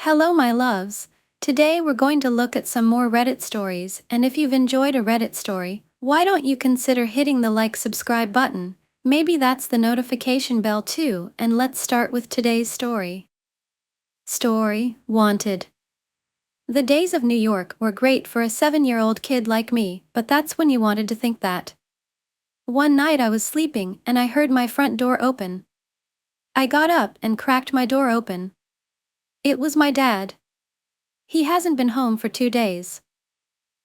Hello, my loves. Today we're going to look at some more Reddit stories, and if you've enjoyed a Reddit story, why don't you consider hitting the subscribe button? Maybe that's the notification bell too, and let's start with today's story. Story Wanted. The days of New York were great for a 7-year-old kid like me, but that's when you wanted to think that. One night I was sleeping and I heard my front door open. I got up and cracked my door open. It was my dad. He hasn't been home for 2 days.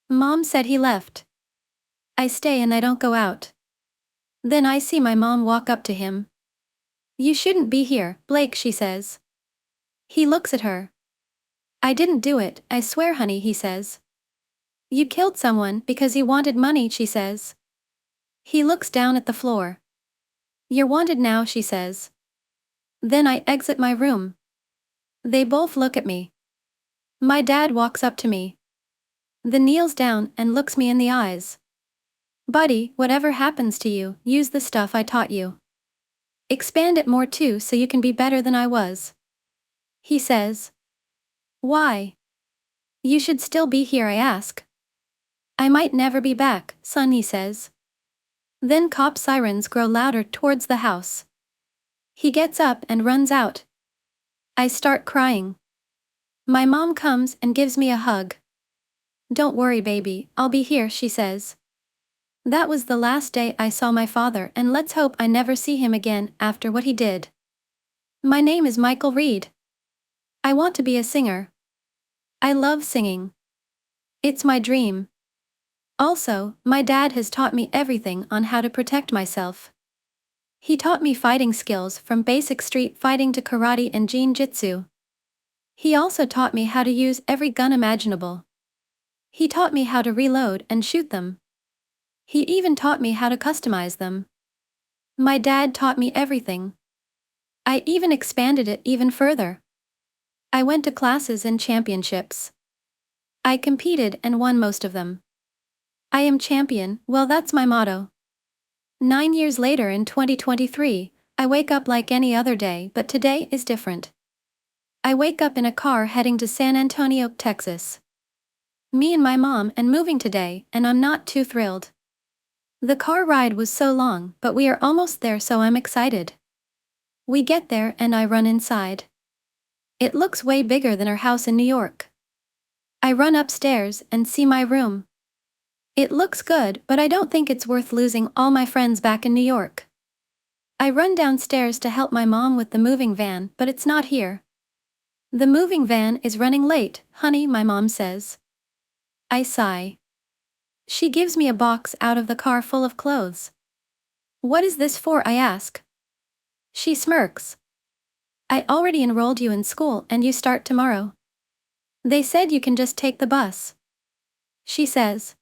Mom said he left. I stay and I don't go out. Then I see my mom walk up to him. "You shouldn't be here, Blake," she says. He looks at her. "I didn't do it, I swear, honey," he says. "You killed someone because you wanted money," she says. He looks down at the floor. "You're wanted now," she says. Then I exit my room. They both look at me. My dad walks up to me. Then kneels down and looks me in the eyes. "Buddy, whatever happens to you, use the stuff I taught you. Expand it more too so you can be better than I was." He says. "Why? You should still be here," I ask. "I might never be back, son," he says. Then cop sirens grow louder towards the house. He gets up and runs out. I start crying. My mom comes and gives me a hug. "Don't worry, baby, I'll be here," she says. That was the last day I saw my father, and let's hope I never see him again after what he did. My name is Michael Reed. I want to be a singer. I love singing. It's my dream. Also, my dad has taught me everything on how to protect myself. He taught me fighting skills from basic street fighting to karate and jiu-jitsu. He also taught me how to use every gun imaginable. He taught me how to reload and shoot them. He even taught me how to customize them. My dad taught me everything. I even expanded it even further. I went to classes and championships. I competed and won most of them. I am champion, well, that's my motto. 9 years later in 2023, I wake up like any other day, but today is different. I wake up in a car heading to San Antonio, Texas. Me and my mom and moving today, and I'm not too thrilled. The car ride was so long, but we are almost there, so I'm excited. We get there and I run inside. It looks way bigger than our house in New York. I run upstairs and see my room. It looks good, but I don't think it's worth losing all my friends back in New York. I run downstairs to help my mom with the moving van, but it's not here. "The moving van is running late, honey," my mom says. I sigh. She gives me a box out of the car full of clothes. "What is this for?" I ask. She smirks. "I already enrolled you in school and you start tomorrow. They said you can just take the bus," she says.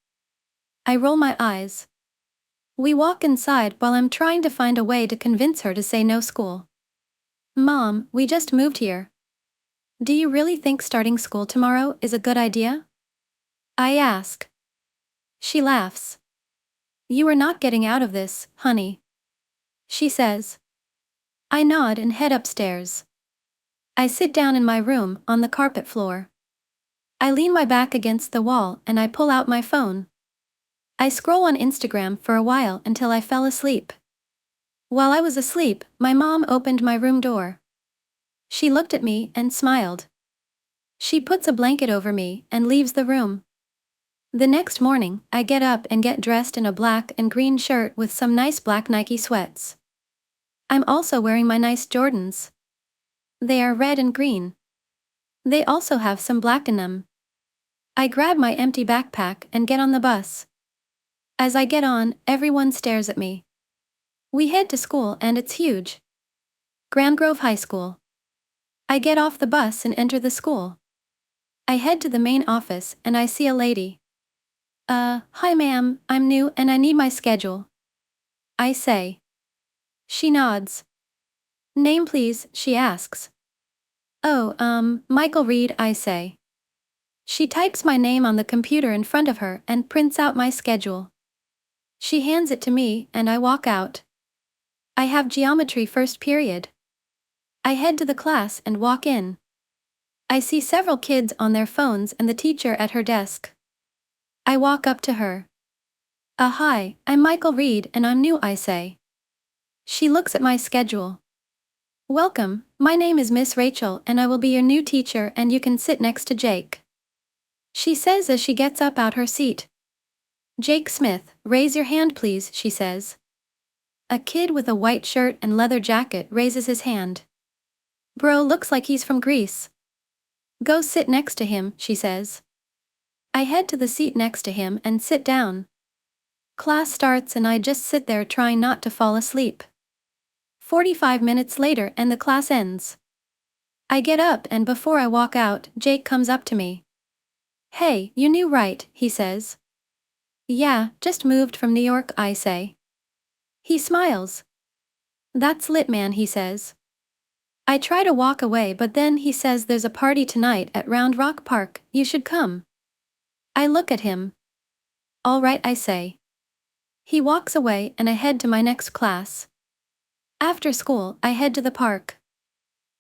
I roll my eyes. We walk inside while I'm trying to find a way to convince her to say no school. "Mom, we just moved here. Do you really think starting school tomorrow is a good idea?" I ask. She laughs. "You are not getting out of this, honey," she says. I nod and head upstairs. I sit down in my room on the carpet floor. I lean my back against the wall and I pull out my phone. I scroll on Instagram for a while until I fell asleep. While I was asleep, my mom opened my room door. She looked at me and smiled. She puts a blanket over me and leaves the room. The next morning, I get up and get dressed in a black and green shirt with some nice black Nike sweats. I'm also wearing my nice Jordans. They are red and green. They also have some black in them. I grab my empty backpack and get on the bus. As I get on, everyone stares at me. We head to school and it's huge. Grand Grove High School. I get off the bus and enter the school. I head to the main office and I see a lady. Hi ma'am, I'm new and I need my schedule," I say. She nods. "Name please," she asks. "Oh, Michael Reed," I say. She types my name on the computer in front of her and prints out my schedule. She hands it to me and I walk out. I have geometry first period. I head to the class and walk in. I see several kids on their phones and the teacher at her desk. I walk up to her. Hi, I'm Michael Reed and I'm new, I say. She looks at my schedule. Welcome, my name is Miss Rachel and I will be your new teacher and you can sit next to Jake. She says as she gets up out her seat. Jake Smith, raise your hand please, she says. A kid with a white shirt and leather jacket raises his hand. Bro looks like he's from Greece. Go sit next to him, she says. I head to the seat next to him and sit down. Class starts and I just sit there trying not to fall asleep. 45 minutes later and the class ends. I get up and before I walk out, Jake comes up to me. Hey, you knew right, he says. Yeah, just moved from New York, I say. He smiles. That's lit, man, he says. I try to walk away but then he says there's a party tonight at Round Rock Park, you should come. I look at him. All right, I say. He walks away and I head to my next class. After school, I head to the park.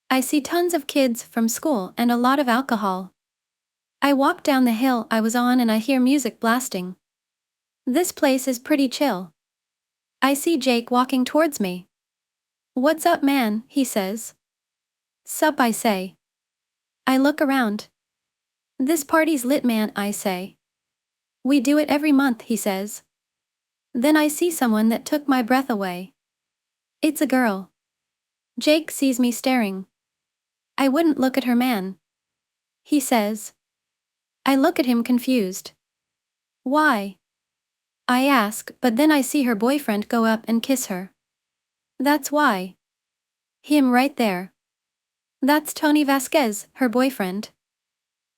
I see tons of kids from school and a lot of alcohol. I walk down the hill I was on and I hear music blasting. This place is pretty chill. I see Jake walking towards me. What's up, man, he says. Sup, I say. I look around. This party's lit, man, I say. We do it every month, he says. Then I see someone that took my breath away. It's a girl. Jake sees me staring. I wouldn't look at her, man. He says. I look at him confused. Why? I ask, but then I see her boyfriend go up and kiss her. That's why. Him right there. That's Tony Vasquez, her boyfriend.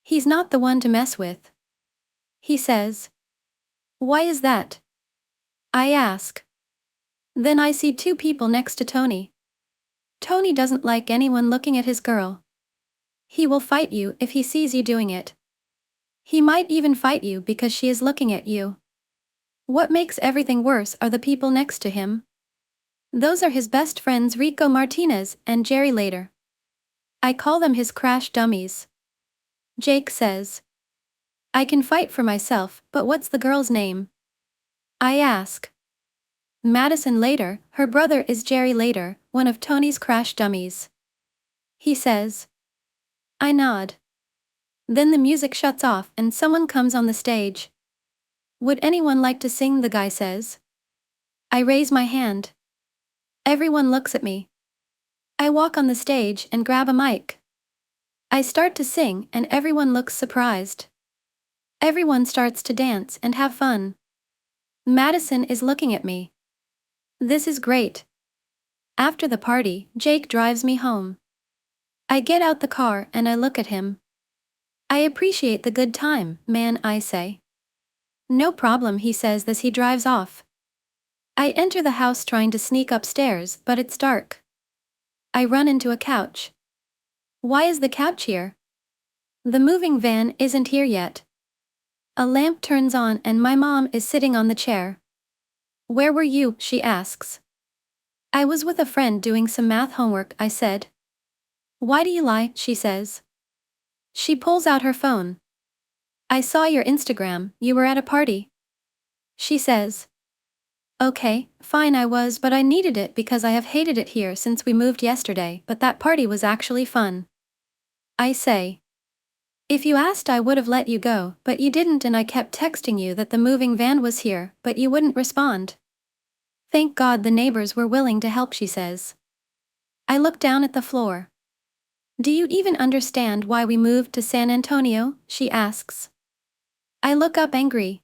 He's not the one to mess with. He says. Why is that? I ask. Then I see two people next to Tony. Tony doesn't like anyone looking at his girl. He will fight you if he sees you doing it. He might even fight you because she is looking at you. What makes everything worse are the people next to him. Those are his best friends Rico Martinez and Jerry Later. I call them his crash dummies. Jake says. I can fight for myself, but what's the girl's name? I ask. Madison Later, her brother is Jerry Later, one of Tony's crash dummies. He says. I nod. Then the music shuts off and someone comes on the stage. Would anyone like to sing, the guy says. I raise my hand. Everyone looks at me. I walk on the stage and grab a mic. I start to sing and everyone looks surprised. Everyone starts to dance and have fun. Madison is looking at me. This is great. After the party, Jake drives me home. I get out the car and I look at him. I appreciate the good time, man, I say. No problem, he says as he drives off. I enter the house trying to sneak upstairs, but it's dark. I run into a couch. Why is the couch here? The moving van isn't here yet. A lamp turns on and my mom is sitting on the chair. Where were you? She asks. I was with a friend doing some math homework, I said. Why do you lie? She says. She pulls out her phone. I saw your Instagram, you were at a party. She says. Okay, fine, I was, but I needed it because I have hated it here since we moved yesterday, but that party was actually fun. I say. If you asked I would have let you go, but you didn't and I kept texting you that the moving van was here, but you wouldn't respond. Thank God the neighbors were willing to help, she says. I look down at the floor. Do you even understand why we moved to San Antonio? She asks. I look up angry.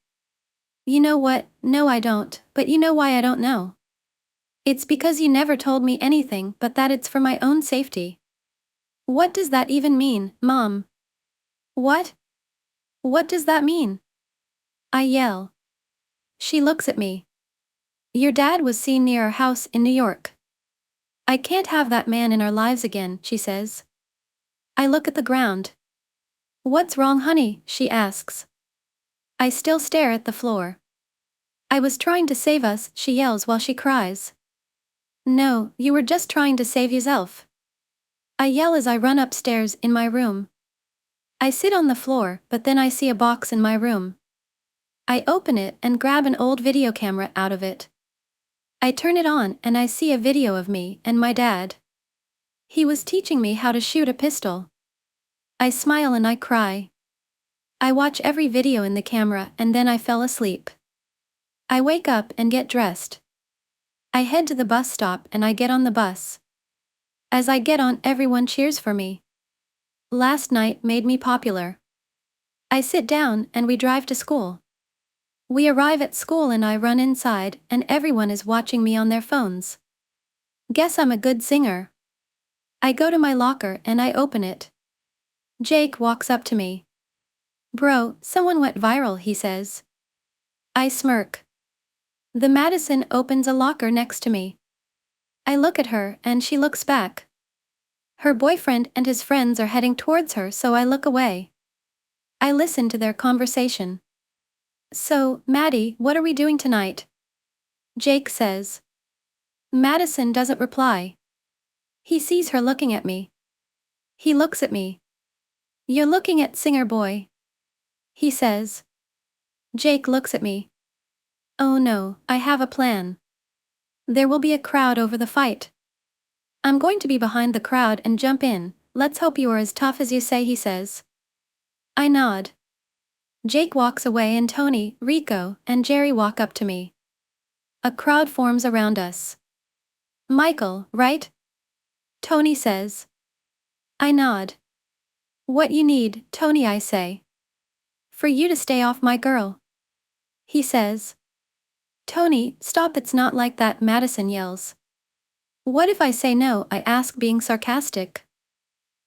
You know what? No, I don't, but you know why I don't know. It's because you never told me anything but that it's for my own safety. What does that even mean, Mom? What? What does that mean? I yell. She looks at me. Your dad was seen near our house in New York. I can't have that man in our lives again, she says. I look at the ground. What's wrong, honey? She asks. I still stare at the floor. I was trying to save us, she yells while she cries. No, you were just trying to save yourself. I yell as I run upstairs in my room. I sit on the floor, but then I see a box in my room. I open it and grab an old video camera out of it. I turn it on and I see a video of me and my dad. He was teaching me how to shoot a pistol. I smile and I cry. I watch every video in the camera and then I fell asleep. I wake up and get dressed. I head to the bus stop and I get on the bus. As I get on, everyone cheers for me. Last night made me popular. I sit down and we drive to school. We arrive at school and I run inside and everyone is watching me on their phones. Guess I'm a good singer. I go to my locker and I open it. Jake walks up to me. "Bro, someone went viral," he says. I smirk. The Madison opens a locker next to me. I look at her and she looks back. Her boyfriend and his friends are heading towards her, so I look away. I listen to their conversation. "So, Maddie, what are we doing tonight?" Jake says. Madison doesn't reply. He sees her looking at me. He looks at me. "You're looking at Singer Boy," he says. Jake looks at me. "Oh no, I have a plan. There will be a crowd over the fight. I'm going to be behind the crowd and jump in. Let's hope you are as tough as you say," he says. I nod. Jake walks away and Tony, Rico, and Jerry walk up to me. A crowd forms around us. "Michael, right?" Tony says. I nod. "What you need, Tony," I say. "For you to stay off my girl," he says. "Tony, stop, it's not like that," Madison yells. "What if I say no?" I ask, being sarcastic.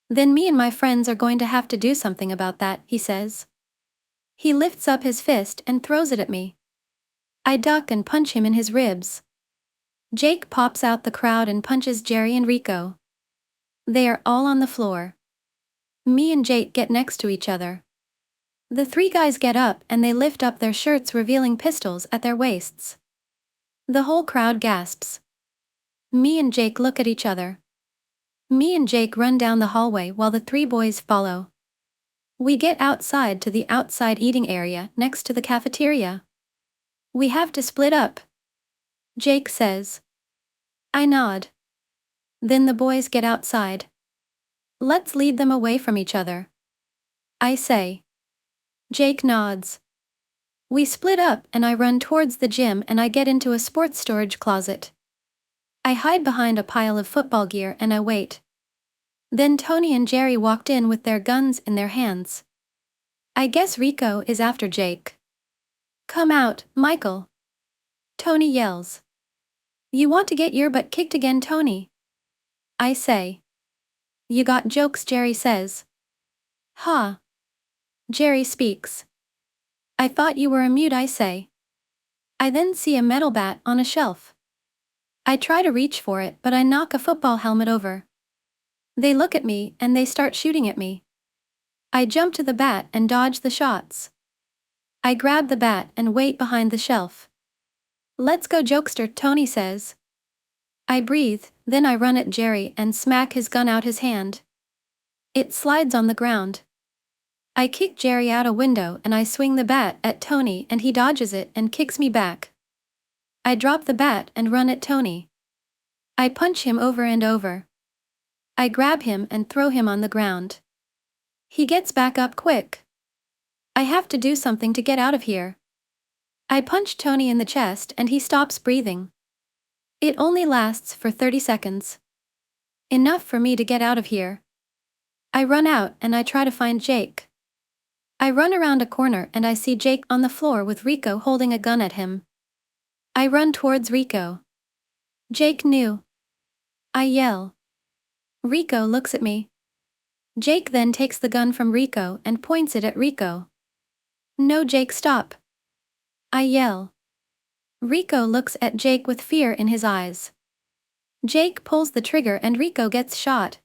"Then me and my friends are going to have to do something about that," he says. He lifts up his fist and throws it at me. I duck and punch him in his ribs. Jake pops out the crowd and punches Jerry and Rico. They are all on the floor. Me and Jake get next to each other. The three guys get up and they lift up their shirts, revealing pistols at their waists. The whole crowd gasps. Me and Jake look at each other. Me and Jake run down the hallway while the three boys follow. We get outside to the outside eating area next to the cafeteria. "We have to split up," Jake says. I nod. Then the boys get outside. "Let's lead them away from each other," I say. Jake nods. We split up and I run towards the gym and I get into a sports storage closet. I hide behind a pile of football gear and I wait. Then Tony and Jerry walked in with their guns in their hands. I guess Rico is after Jake. "Come out, Michael," Tony yells. "You want to get your butt kicked again, Tony?" I say. "You got jokes," Jerry says. "Huh." Jerry speaks. "I thought you were a mute," I say. I then see a metal bat on a shelf. I try to reach for it, but I knock a football helmet over. They look at me and they start shooting at me. I jump to the bat and dodge the shots. I grab the bat and wait behind the shelf. "Let's go, jokester," Tony says. I breathe, then I run at Jerry and smack his gun out his hand. It slides on the ground. I kick Jerry out a window and I swing the bat at Tony and he dodges it and kicks me back. I drop the bat and run at Tony. I punch him over and over. I grab him and throw him on the ground. He gets back up quick. I have to do something to get out of here. I punch Tony in the chest and he stops breathing. It only lasts for 30 seconds. Enough for me to get out of here. I run out and I try to find Jake. I run around a corner and I see Jake on the floor with Rico holding a gun at him. I run towards Rico. "Jake knew," I yell. Rico looks at me. Jake then takes the gun from Rico and points it at Rico. "No, Jake, stop," I yell. Rico looks at Jake with fear in his eyes. Jake pulls the trigger and Rico gets shot.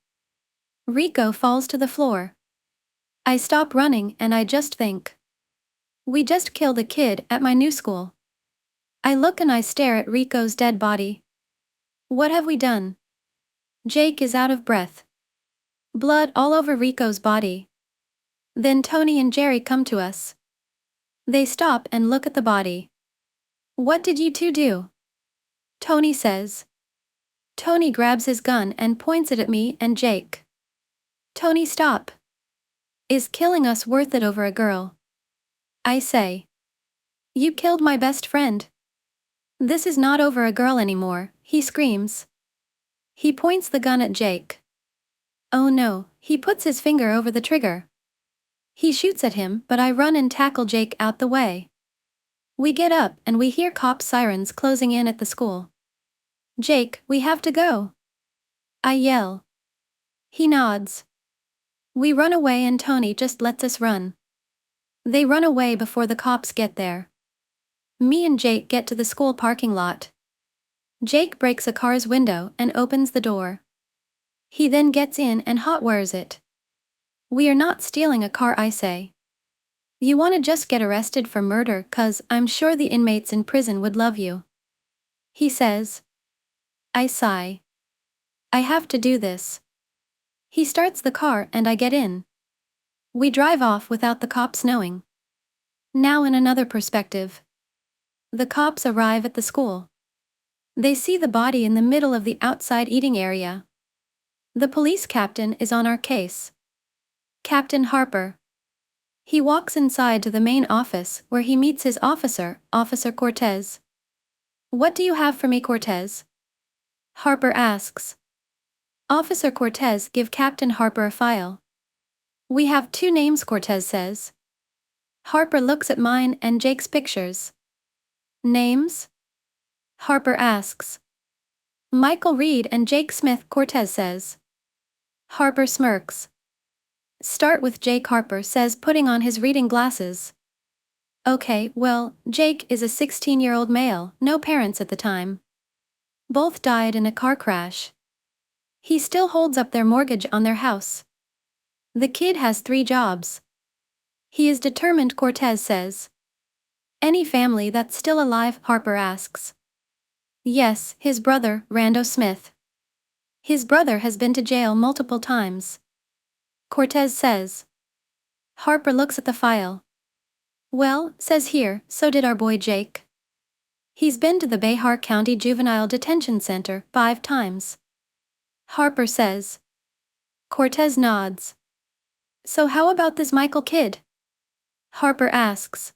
Rico falls to the floor. I stop running and I just think. We just killed a kid at my new school. I look and I stare at Rico's dead body. What have we done? Jake is out of breath. Blood all over Rico's body. Then Tony and Jerry come to us. They stop and look at the body. What did you two do? Tony says. Tony grabs his gun and points it at me and Jake. Tony, stop. Is killing us worth it over a girl? I say. You killed my best friend. This is not over a girl anymore, he screams. He points the gun at Jake. Oh no, he puts his finger over the trigger. He shoots at him, but I run and tackle Jake out the way. We get up and we hear cop sirens closing in at the school. Jake, we have to go. I yell. He nods. We run away and Tony just lets us run. They run away before the cops get there. Me and Jake get to the school parking lot. Jake breaks a car's window and opens the door. He then gets in and hotwires it. We are not stealing a car, I say. You wanna just get arrested for murder, 'cause I'm sure the inmates in prison would love you. He says. I sigh. I have to do this. He starts the car and I get in. We drive off without the cops knowing. Now in another perspective. The cops arrive at the school. They see the body in the middle of the outside eating area. The police captain is on our case. Captain Harper. He walks inside to the main office where he meets his officer, Officer Cortez. What do you have for me, Cortez? Harper asks. Officer Cortez give Captain Harper a file. We have 2 names, Cortez says. Harper looks at mine and Jake's pictures. Names? Harper asks. Michael Reed and Jake Smith, Cortez says. Harper smirks. Start with Jake, Harper says, putting on his reading glasses. Okay, well, Jake is a 16-year-old male, no parents at the time. Both died in a car crash. He still holds up their mortgage on their house. The kid has 3 jobs. He is determined, Cortez says. Any family that's still alive, Harper asks. Yes, his brother, Rando Smith. His brother has been to jail multiple times. Cortez says. Harper looks at the file. Well, says here, so did our boy Jake. He's been to the Behar County Juvenile Detention Center 5 times. Harper says. Cortez nods. So how about this Michael kid? Harper asks.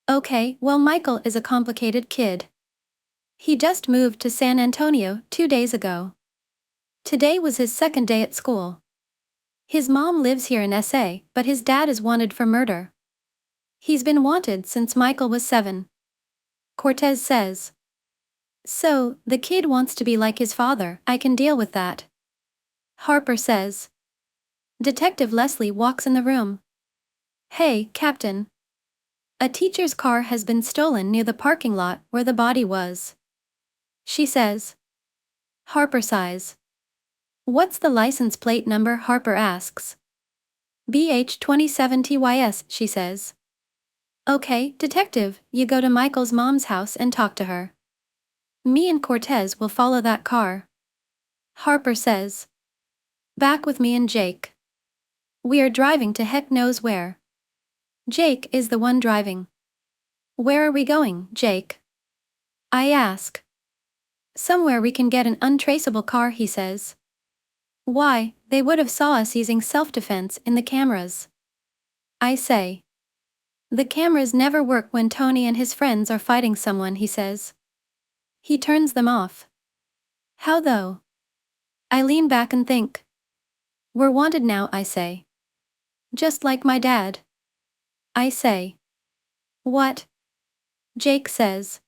Okay, well, Michael is a complicated kid. He just moved to San Antonio 2 days ago. Today was his 2nd day at school. His mom lives here in SA, but his dad is wanted for murder. He's been wanted since Michael was 7. Cortez says. So, the kid wants to be like his father. I can deal with that. Harper says. Detective Leslie walks in the room. Hey, Captain. A teacher's car has been stolen near the parking lot where the body was. She says. Harper sighs. What's the license plate number? Harper asks. BH27TYS, she says. Okay, detective, you go to Michael's mom's house and talk to her. Me and Cortez will follow that car. Harper says. Back with me and Jake. We are driving to heck knows where. Jake is the one driving. Where are we going, Jake? I ask. Somewhere we can get an untraceable car, he says. Why, they would have saw us using self-defense in the cameras. I say. The cameras never work when Tony and his friends are fighting someone, he says. He turns them off. How though? I lean back and think. We're wanted now, I say. Just like my dad. I say. What? Jake says.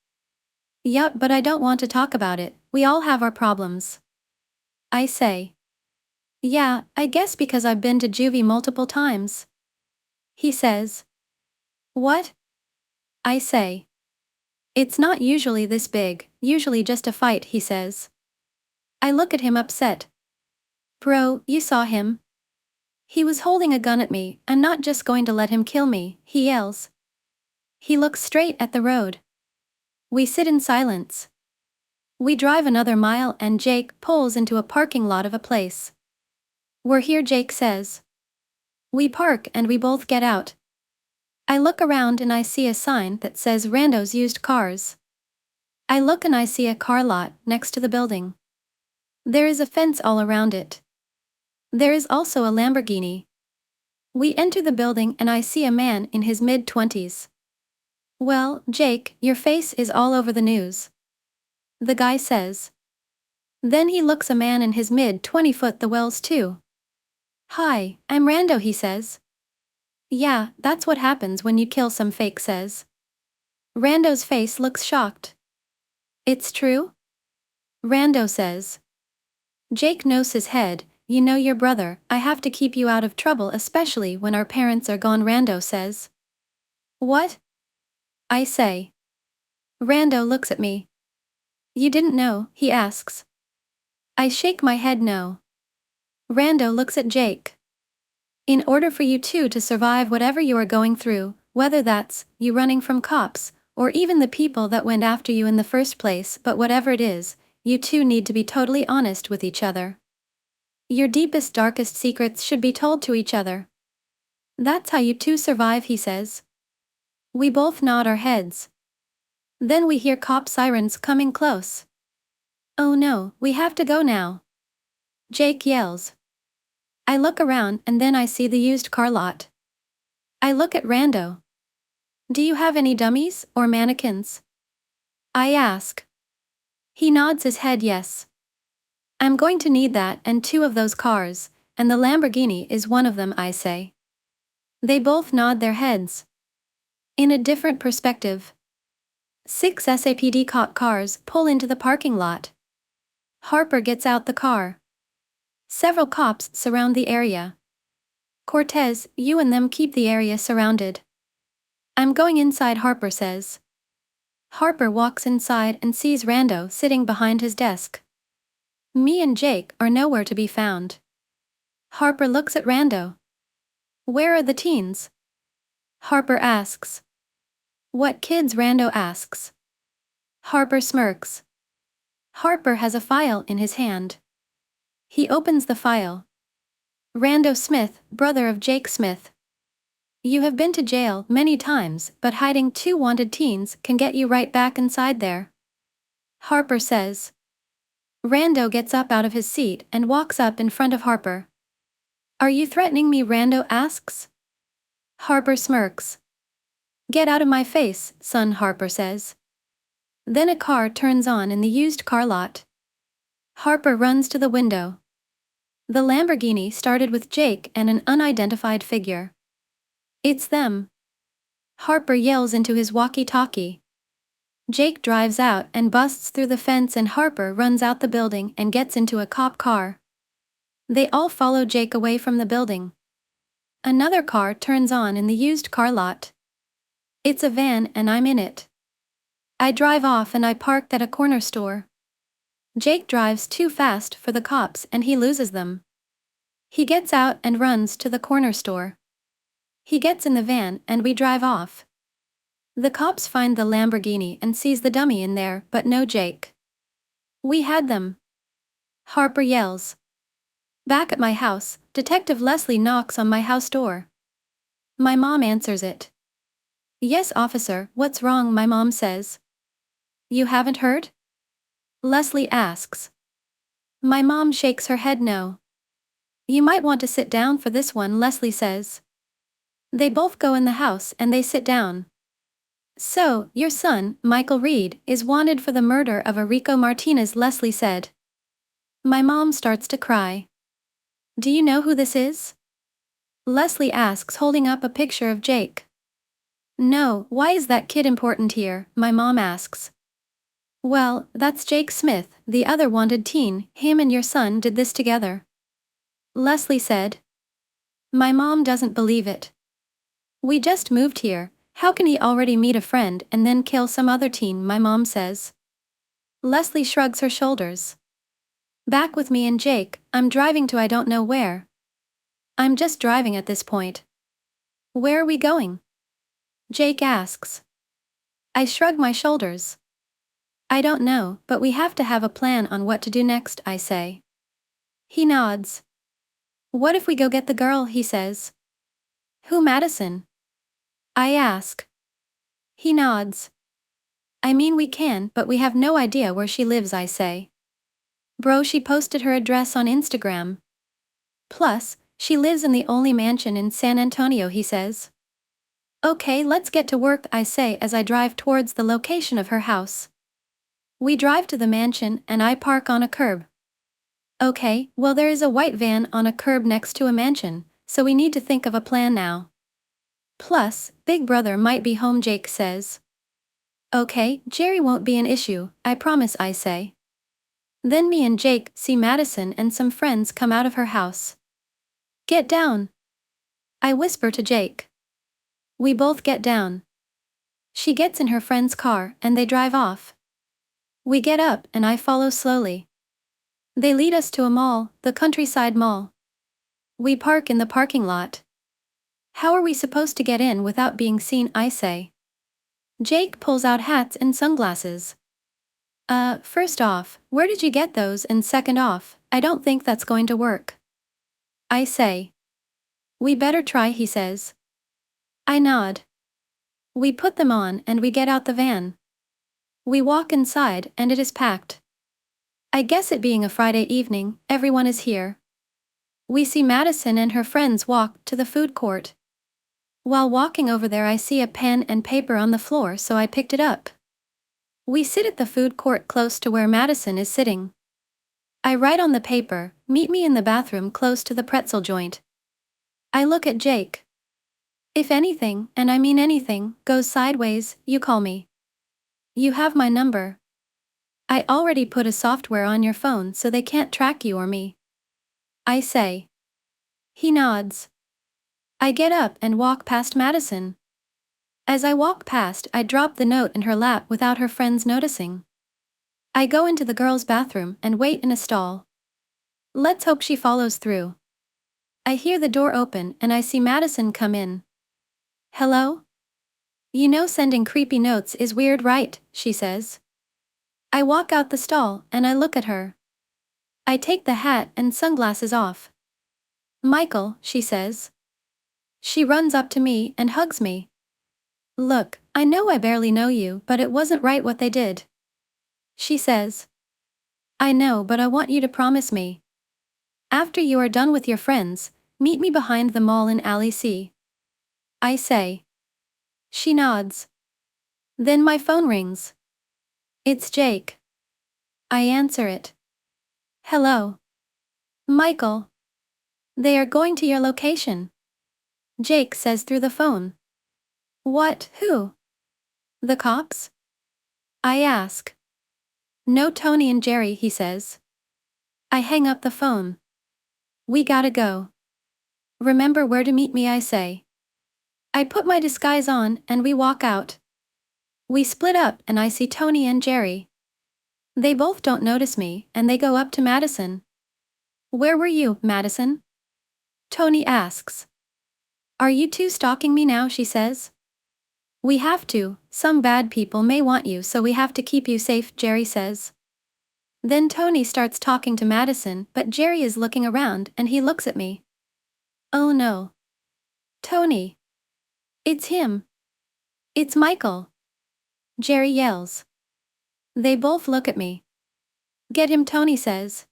Yup, but I don't want to talk about it, we all have our problems. I say. Yeah, I guess because I've been to juvie multiple times. He says. What? I say. It's not usually this big, usually just a fight, he says. I look at him upset. Bro, you saw him. He was holding a gun at me, I'm not just going to let him kill me, he yells. He looks straight at the road. We sit in silence. We drive another mile and Jake pulls into a parking lot of a place. We're here, Jake says. We park and we both get out. I look around and I see a sign that says Rando's Used Cars. I look and I see a car lot next to the building. There is a fence all around it. There is also a Lamborghini. We enter the building and I see a man in his mid-20s. Well, Jake, your face is all over the news. The guy says. Then he looks a man in his mid-20 foot the wells too. Hi, I'm Rando, he says. Yeah, that's what happens when you kill some fake, says. Rando's face looks shocked. It's true? Rando says. Jake knows his head. You know your brother, I have to keep you out of trouble, especially when our parents are gone, Rando says. What? I say. Rando looks at me. You didn't know, he asks. I shake my head no. Rando looks at Jake. In order for you two to survive whatever you are going through, whether that's you running from cops, or even the people that went after you in the first place, but whatever it is, you two need to be totally honest with each other. Your deepest, darkest secrets should be told to each other. That's how you two survive, he says. We both nod our heads. Then we hear cop sirens coming close. Oh no, we have to go now. Jake yells. I look around and then I see the used car lot. I look at Rando. Do you have any dummies or mannequins? I ask. He nods his head yes. I'm going to need that and 2 of those cars, and the Lamborghini is one of them, I say. They both nod their heads. In a different perspective. 6 SAPD cop cars pull into the parking lot. Harper gets out the car. Several cops surround the area. Cortez, you and them keep the area surrounded. I'm going inside, Harper says. Harper walks inside and sees Rando sitting behind his desk. Me and Jake are nowhere to be found. Harper looks at Rando. Where are the teens? Harper asks. What kids? Rando asks. Harper smirks. Harper has a file in his hand. He opens the file. Rando Smith, brother of Jake Smith. You have been to jail many times, but hiding 2 wanted teens can get you right back inside there. Harper says. Rando gets up out of his seat and walks up in front of Harper. Are you threatening me? Rando asks. Harper smirks. Get out of my face, son, Harper says. Then a car turns on in the used car lot. Harper runs to the window. The Lamborghini started with Jake and an unidentified figure. It's them. Harper yells into his walkie-talkie. Jake drives out and busts through the fence and Harper runs out the building and gets into a cop car. They all follow Jake away from the building. Another car turns on in the used car lot. It's a van and I'm in it. I drive off and I parked at a corner store. Jake drives too fast for the cops and he loses them. He gets out and runs to the corner store. He gets in the van and we drive off. The cops find the Lamborghini and sees the dummy in there, but no Jake. We had them. Harper yells. Back at my house, Detective Leslie knocks on my house door. My mom answers it. Yes, officer, what's wrong? My mom says. You haven't heard? Leslie asks. My mom shakes her head no. You might want to sit down for this one, Leslie says. They both go in the house and they sit down. So, your son, Michael Reed, is wanted for the murder of Enrico Martinez, Leslie said. My mom starts to cry. Do you know who this is? Leslie asks, holding up a picture of Jake. No, why is that kid important here? My mom asks. Well, that's Jake Smith, the other wanted teen. Him and your son did this together. Leslie said. My mom doesn't believe it. We just moved here. How can he already meet a friend and then kill some other teen? My mom says. Leslie shrugs her shoulders. Back with me and Jake, I'm driving to I don't know where. I'm just driving at this point. Where are we going? Jake asks. I shrug my shoulders. I don't know, but we have to have a plan on what to do next, I say. He nods. What if we go get the girl? He says. Who, Madison? I ask. He nods. I mean, we can, but we have no idea where she lives, I say. Bro, she posted her address on Instagram. Plus, she lives in the only mansion in San Antonio, he says. Okay, let's get to work, I say as I drive towards the location of her house. We drive to the mansion and I park on a curb. Okay, well, there is a white van on a curb next to a mansion, so we need to think of a plan now. Plus, Big Brother might be home, Jake says. Okay, Jerry won't be an issue, I promise, I say. Then me and Jake see Madison and some friends come out of her house. Get down, I whisper to Jake. We both get down. She gets in her friend's car and they drive off. We get up and I follow slowly. They lead us to a mall, the Countryside Mall. We park in the parking lot. How are we supposed to get in without being seen, I say. Jake pulls out hats and sunglasses. First off, where did you get those, and second off, I don't think that's going to work. I say. We better try, he says. I nod. We put them on and we get out the van. We walk inside and it is packed. I guess it being a Friday evening, everyone is here. We see Madison and her friends walk to the food court. While walking over there, I see a pen and paper on the floor, so I picked it up. We sit at the food court close to where Madison is sitting. I write on the paper, meet me in the bathroom close to the pretzel joint. I look at Jake. If anything, and I mean anything, goes sideways, you call me. You have my number. I already put a software on your phone so they can't track you or me. I say. He nods. I get up and walk past Madison. As I walk past, I drop the note in her lap without her friends noticing. I go into the girls' bathroom and wait in a stall. Let's hope she follows through. I hear the door open and I see Madison come in. Hello? You know sending creepy notes is weird, right? She says. I walk out the stall and I look at her. I take the hat and sunglasses off. Michael, she says. She runs up to me and hugs me. Look, I know I barely know you, but it wasn't right what they did. She says. I know, but I want you to promise me. After you are done with your friends, meet me behind the mall in Alley C. I say. She nods. Then my phone rings. It's Jake. I answer it. Hello. Michael. They are going to your location. Jake says through the phone. What? Who? The cops? I ask. No, Tony and Jerry, he says. I hang up the phone. We gotta go. Remember where to meet me, I say. I put my disguise on and we walk out. We split up and I see Tony and Jerry. They both don't notice me and they go up to Madison. Where were you, Madison? Tony asks. Are you two stalking me now, she says. We have to, some bad people may want you, so we have to keep you safe, Jerry says. Then Tony starts talking to Madison, but Jerry is looking around and he looks at me. Oh no. Tony. It's him. It's Michael. Jerry yells. They both look at me. Get him, Tony says.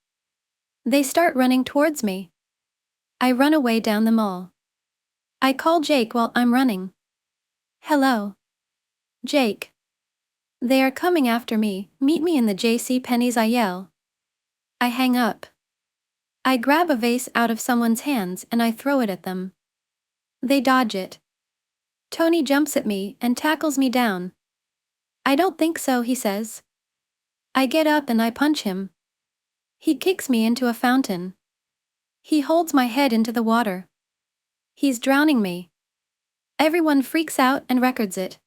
They start running towards me. I run away down the mall. I call Jake while I'm running. Hello. Jake. They are coming after me, meet me in the J.C. Penney's, I yell. I hang up. I grab a vase out of someone's hands and I throw it at them. They dodge it. Tony jumps at me and tackles me down. I don't think so, he says. I get up and I punch him. He kicks me into a fountain. He holds my head into the water. He's drowning me. Everyone freaks out and records it.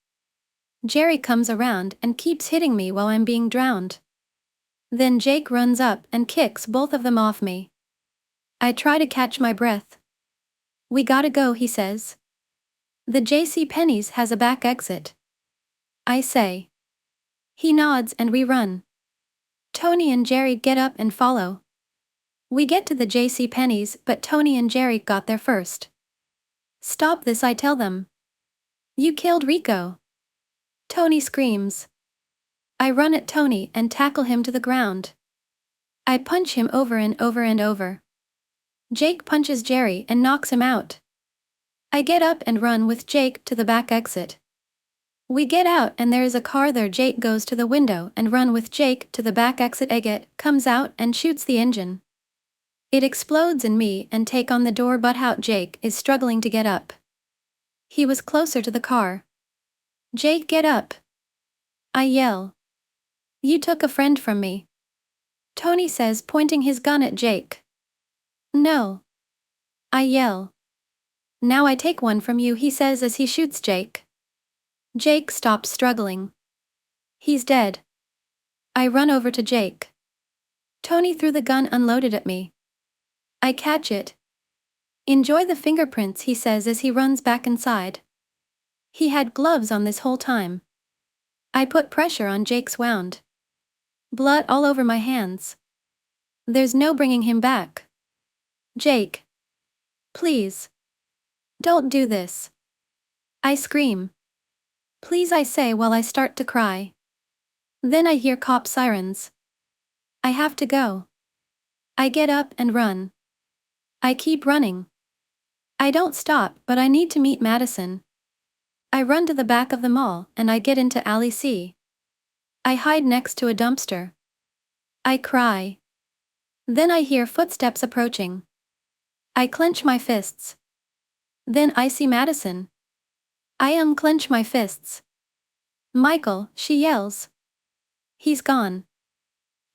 Jerry comes around and keeps hitting me while I'm being drowned. Then Jake runs up and kicks both of them off me. I try to catch my breath. We gotta go, he says. The J.C. Penney's has a back exit. I say. He nods and we run. Tony and Jerry get up and follow. We get to the J.C. Penney's, but Tony and Jerry got there first. Stop this, I tell them. You killed Rico. Tony screams. I run at Tony and tackle him to the ground. I punch him over and over and over. Jake punches Jerry and knocks him out. I get up and run with Jake to the back exit. We get out and there is a car there. Jake goes to the window and run with Jake to the back exit. Egget comes out and shoots the engine. It explodes in me and take on the door, but out Jake is struggling to get up. He was closer to the car. Jake, get up. I yell. You took a friend from me. Tony says, pointing his gun at Jake. No. I yell. Now I take one from you, he says as he shoots Jake. Jake stops struggling. He's dead. I run over to Jake. Tony threw the gun unloaded at me. I catch it. Enjoy the fingerprints, he says as he runs back inside. He had gloves on this whole time. I put pressure on Jake's wound. Blood all over my hands. There's no bringing him back. Jake. Please. Don't do this. I scream. Please, I say while I start to cry. Then I hear cop sirens. I have to go. I get up and run. I keep running. I don't stop, but I need to meet Madison. I run to the back of the mall and I get into alley C. I hide next to a dumpster. I cry. Then I hear footsteps approaching. I clench my fists. Then I see Madison. I unclench my fists. Michael, she yells. He's gone.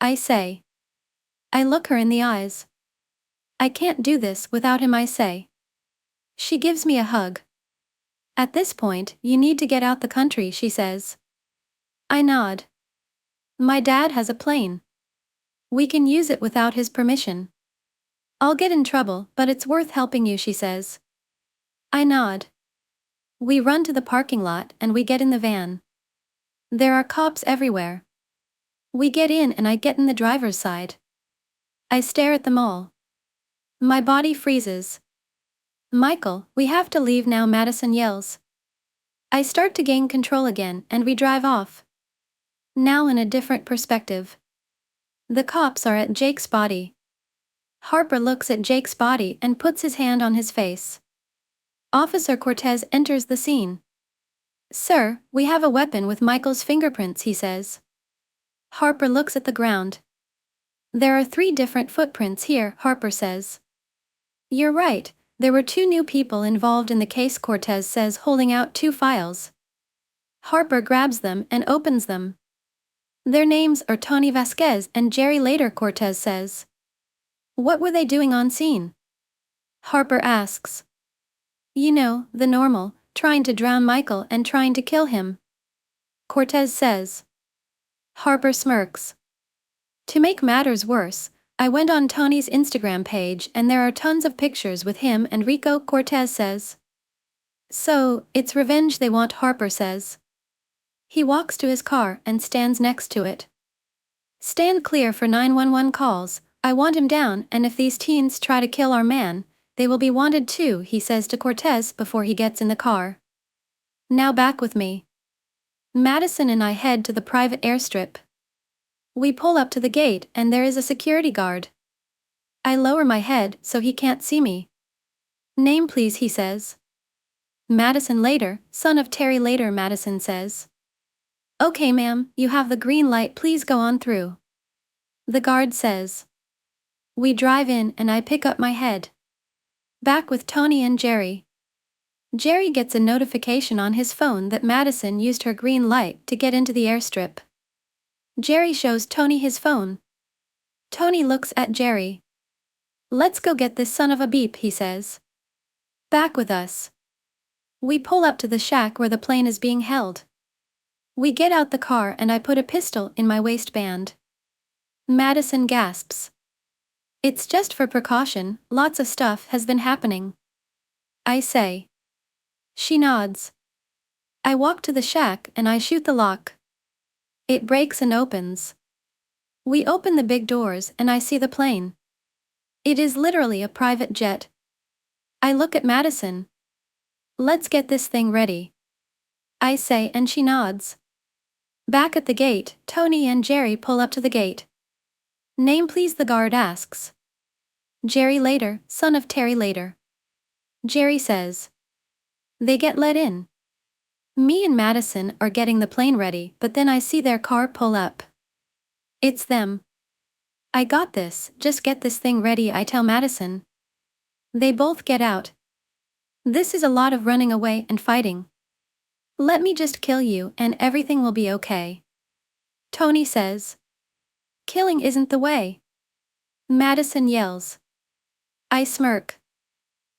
I say. I look her in the eyes. I can't do this without him, I say. She gives me a hug. At this point, you need to get out the country, she says. I nod. My dad has a plane. We can use it without his permission. I'll get in trouble, but it's worth helping you, she says. I nod. We run to the parking lot and we get in the van. There are cops everywhere. We get in and I get in the driver's side. I stare at them all. My body freezes. Michael, we have to leave now, Madison yells. I start to gain control again and we drive off. Now in a different perspective. The cops are at Jake's body. Harper looks at Jake's body and puts his hand on his face. Officer Cortez enters the scene. Sir, we have a weapon with Michael's fingerprints, he says. Harper looks at the ground. There are 3 different footprints here, Harper says. You're right, there were 2 new people involved in the case, Cortez says, holding out 2 files. Harper grabs them and opens them. Their names are Tony Vasquez and Jerry Later, Cortez says. What were they doing on scene? Harper asks. You know, the normal, trying to drown Michael and trying to kill him. Cortez says. Harper smirks. To make matters worse, I went on Tony's Instagram page and there are tons of pictures with him and Rico, Cortez says. So, it's revenge they want, Harper says. He walks to his car and stands next to it. Stand clear for 911 calls, I want him down, and if these teens try to kill our man, they will be wanted too, he says to Cortez before he gets in the car. Now back with me. Madison and I head to the private airstrip. We pull up to the gate and there is a security guard. I lower my head so he can't see me. Name please, he says. Madison Later, son of Terry Later, Madison says. Okay ma'am, you have the green light, please go on through. The guard says. We drive in and I pick up my head. Back with Tony and Jerry. Jerry gets a notification on his phone that Madison used her green light to get into the airstrip. Jerry shows Tony his phone. Tony looks at Jerry. Let's go get this son of a beep, he says. Back with us. We pull up to the shack where the plane is being held. We get out the car and I put a pistol in my waistband. Madison gasps. It's just for precaution, lots of stuff has been happening. I say. She nods. I walk to the shack and I shoot the lock. It breaks and opens. We open the big doors and I see the plane. It is literally a private jet. I look at Madison. Let's get this thing ready, I say, and she nods. Back at the gate, Tony and Jerry pull up to the gate. Name please, the guard asks. Jerry Later, son of Terry Later. Jerry says. They get let in. Me and Madison are getting the plane ready, but then I see their car pull up. It's them. I got this, just get this thing ready, I tell Madison. They both get out. This is a lot of running away and fighting. Let me just kill you and everything will be okay. Tony says. Killing isn't the way. Madison yells. I smirk.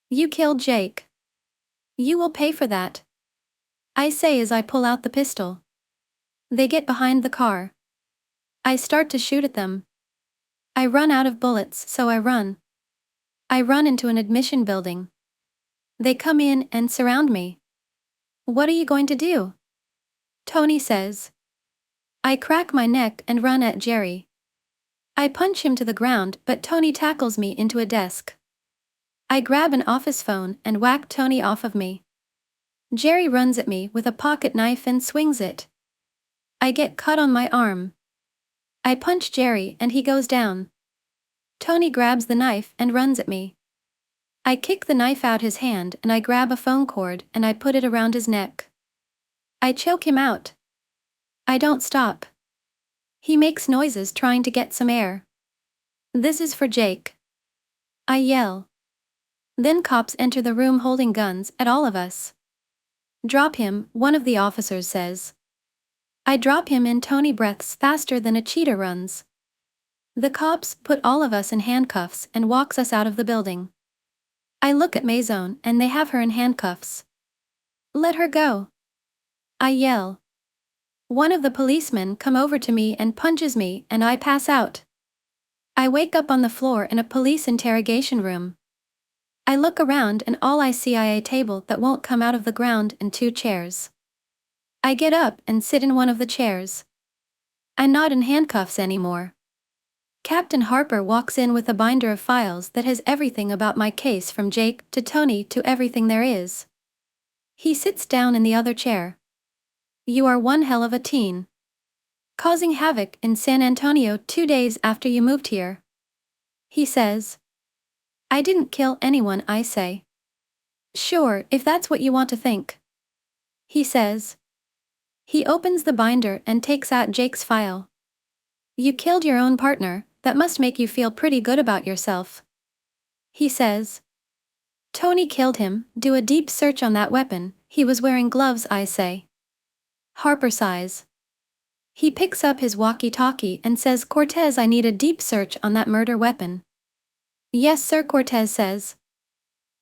You killed Jake. You will pay for that, I say as I pull out the pistol. They get behind the car. I start to shoot at them. I run out of bullets, so I run. I run into an admission building. They come in and surround me. What are you going to do? Tony says. I crack my neck and run at Jerry. I punch him to the ground, but Tony tackles me into a desk. I grab an office phone and whack Tony off of me. Jerry runs at me with a pocket knife and swings it. I get cut on my arm. I punch Jerry and he goes down. Tony grabs the knife and runs at me. I kick the knife out his hand and I grab a phone cord and I put it around his neck. I choke him out. I don't stop. He makes noises trying to get some air. This is for Jake, I yell. Then cops enter the room holding guns at all of us. Drop him, one of the officers says. I drop him and Tony breaths faster than a cheetah runs. The cops put all of us in handcuffs and walks us out of the building. I look at Maison and they have her in handcuffs. Let her go, I yell. One of the policemen come over to me and punches me and I pass out. I wake up on the floor in a police interrogation room. I look around and all I see is a table that won't come out of the ground and 2 chairs. I get up and sit in one of the chairs. I'm not in handcuffs anymore. Captain Harper walks in with a binder of files that has everything about my case from Jake to Tony to everything there is. He sits down in the other chair. You are one hell of a teen. Causing havoc in San Antonio 2 days after you moved here, he says. I didn't kill anyone, I say. Sure, if that's what you want to think, he says. He opens the binder and takes out Jake's file. You killed your own partner, that must make you feel pretty good about yourself, he says. Tony killed him, do a deep search on that weapon, he was wearing gloves, I say. Harper sighs. He picks up his walkie-talkie and says, Cortez, I need a deep search on that murder weapon. Yes sir, Cortez says.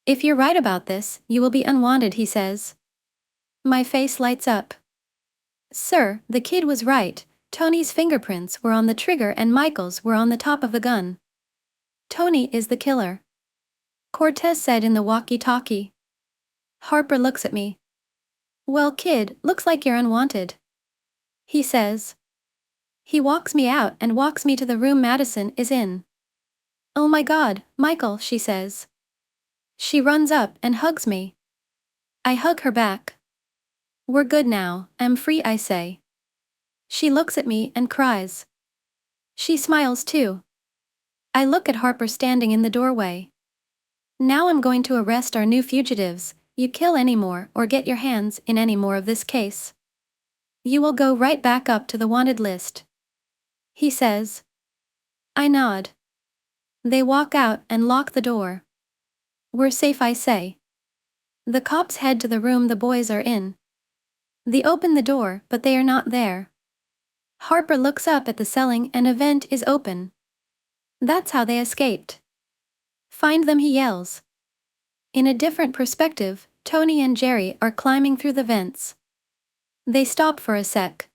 If you're right about this, you will be unwanted, he says. My face lights up. Sir, the kid was right, Tony's fingerprints were on the trigger and Michael's were on the top of the gun. Tony is the killer, Cortez said in the walkie-talkie. Harper looks at me. Well kid, looks like you're unwanted, he says. He walks me out and walks me to the room Madison is in. Oh my God, Michael, she says. She runs up and hugs me. I hug her back. We're good now, I'm free, I say. She looks at me and cries. She smiles too. I look at Harper standing in the doorway. Now I'm going to arrest our new fugitives. You kill any more or get your hands in any more of this case, you will go right back up to the wanted list, he says. I nod. They walk out and lock the door. We're safe, I say. The cops head to the room the boys are in. They open the door, but they are not there. Harper looks up at the ceiling and a vent is open. That's how they escaped. Find them, he yells. In a different perspective, Tony and Jerry are climbing through the vents. They stop for a sec.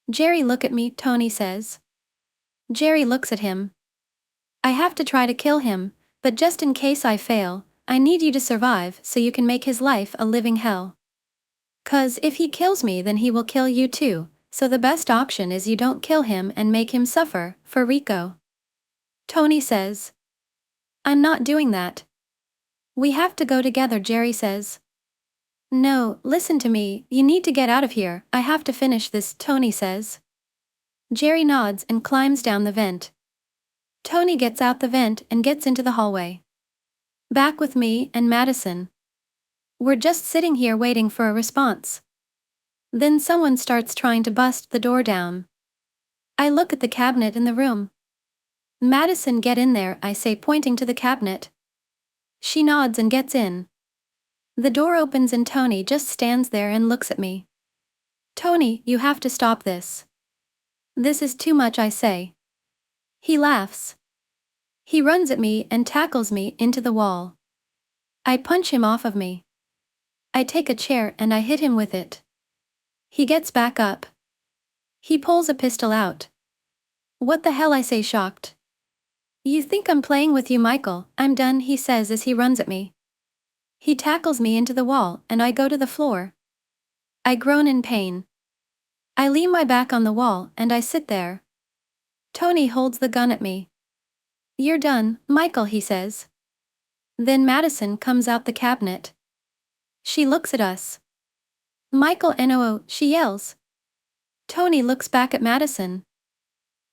Jerry, look at me, Tony says. Jerry looks at him. I have to try to kill him, but just in case I fail, I need you to survive so you can make his life a living hell. 'Cause if he kills me then he will kill you too, so the best option is you don't kill him and make him suffer, for Rico. Tony says. I'm not doing that. We have to go together, Jerry says. No, listen to me, you need to get out of here, I have to finish this, Tony says. Jerry nods and climbs down the vent. Tony gets out the vent and gets into the hallway. Back with me and Madison. We're just sitting here waiting for a response. Then someone starts trying to bust the door down. I look at the cabinet in the room. Madison, get in there, I say, pointing to the cabinet. She nods and gets in. The door opens and Tony just stands there and looks at me. Tony, you have to stop this. This is too much, I say. He laughs. He runs at me and tackles me into the wall. I punch him off of me. I take a chair and I hit him with it. He gets back up. He pulls a pistol out. What the hell, I say, shocked. You think I'm playing with you, Michael? I'm done, he says as he runs at me. He tackles me into the wall and I go to the floor. I groan in pain. I lean my back on the wall and I sit there. Tony holds the gun at me. You're done, Michael, he says. Then Madison comes out the cabinet. She looks at us. Michael, NOO, she yells. Tony looks back at Madison.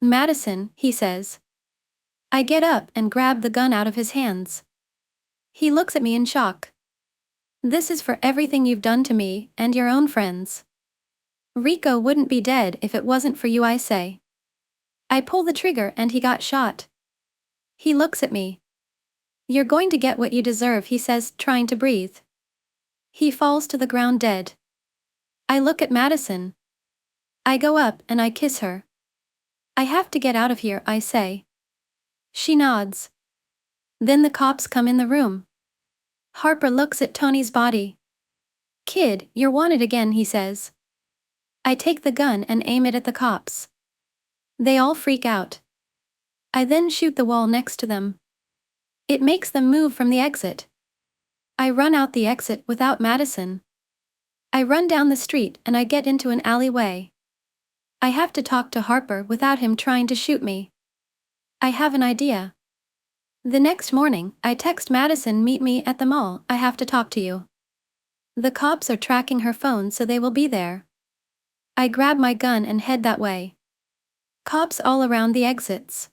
Madison, he says. I get up and grab the gun out of his hands. He looks at me in shock. This is for everything you've done to me and your own friends. Rico wouldn't be dead if it wasn't for you, I say. I pull the trigger and he got shot. He looks at me. You're going to get what you deserve, he says, trying to breathe. He falls to the ground dead. I look at Madison. I go up and I kiss her. I have to get out of here, I say. She nods. Then the cops come in the room. Harper looks at Tony's body. Kid, you're wanted again, he says. I take the gun and aim it at the cops. They all freak out. I then shoot the wall next to them. It makes them move from the exit. I run out the exit without Madison. I run down the street and I get into an alleyway. I have to talk to Harper without him trying to shoot me. I have an idea. The next morning, I text Madison, meet me at the mall, I have to talk to you. The cops are tracking her phone so they will be there. I grab my gun and head that way. Cops all around the exits.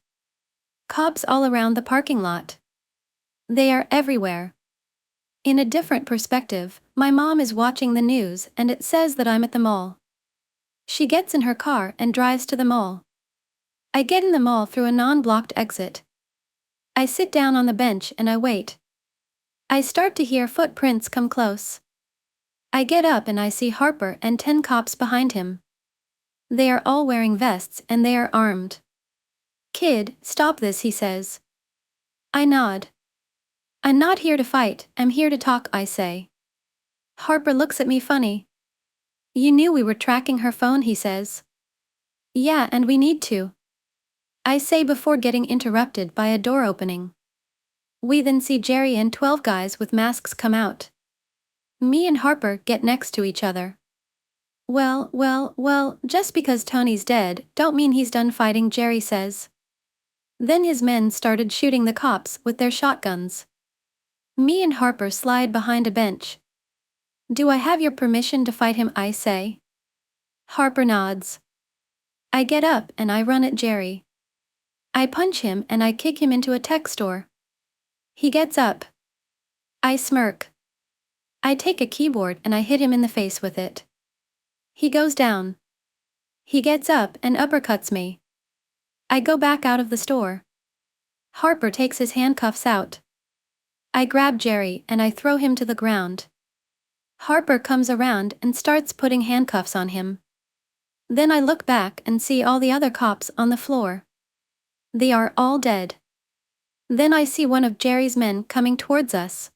Cops all around the parking lot. They are everywhere. In a different perspective, my mom is watching the news and it says that I'm at the mall. She gets in her car and drives to the mall. I get in the mall through a non-blocked exit. I sit down on the bench and I wait. I start to hear footprints come close. I get up and I see Harper and 10 cops behind him. They are all wearing vests and they are armed. Kid, stop this, he says. I nod. I'm not here to fight, I'm here to talk, I say. Harper looks at me funny. You knew we were tracking her phone, he says. Yeah, and we need to. I say before getting interrupted by a door opening. We then see Jerry and 12 guys with masks come out. Me and Harper get next to each other. Well, just because Tony's dead, don't mean he's done fighting, Jerry says. Then his men started shooting the cops with their shotguns. Me and Harper slide behind a bench. Do I have your permission to fight him, I say. Harper nods. I get up and I run at Jerry. I punch him and I kick him into a tech store. He gets up. I smirk. I take a keyboard and I hit him in the face with it. He goes down. He gets up and uppercuts me. I go back out of the store. Harper takes his handcuffs out. I grab Jerry and I throw him to the ground. Harper comes around and starts putting handcuffs on him. Then I look back and see all the other cops on the floor. They are all dead. Then I see one of Jerry's men coming towards us.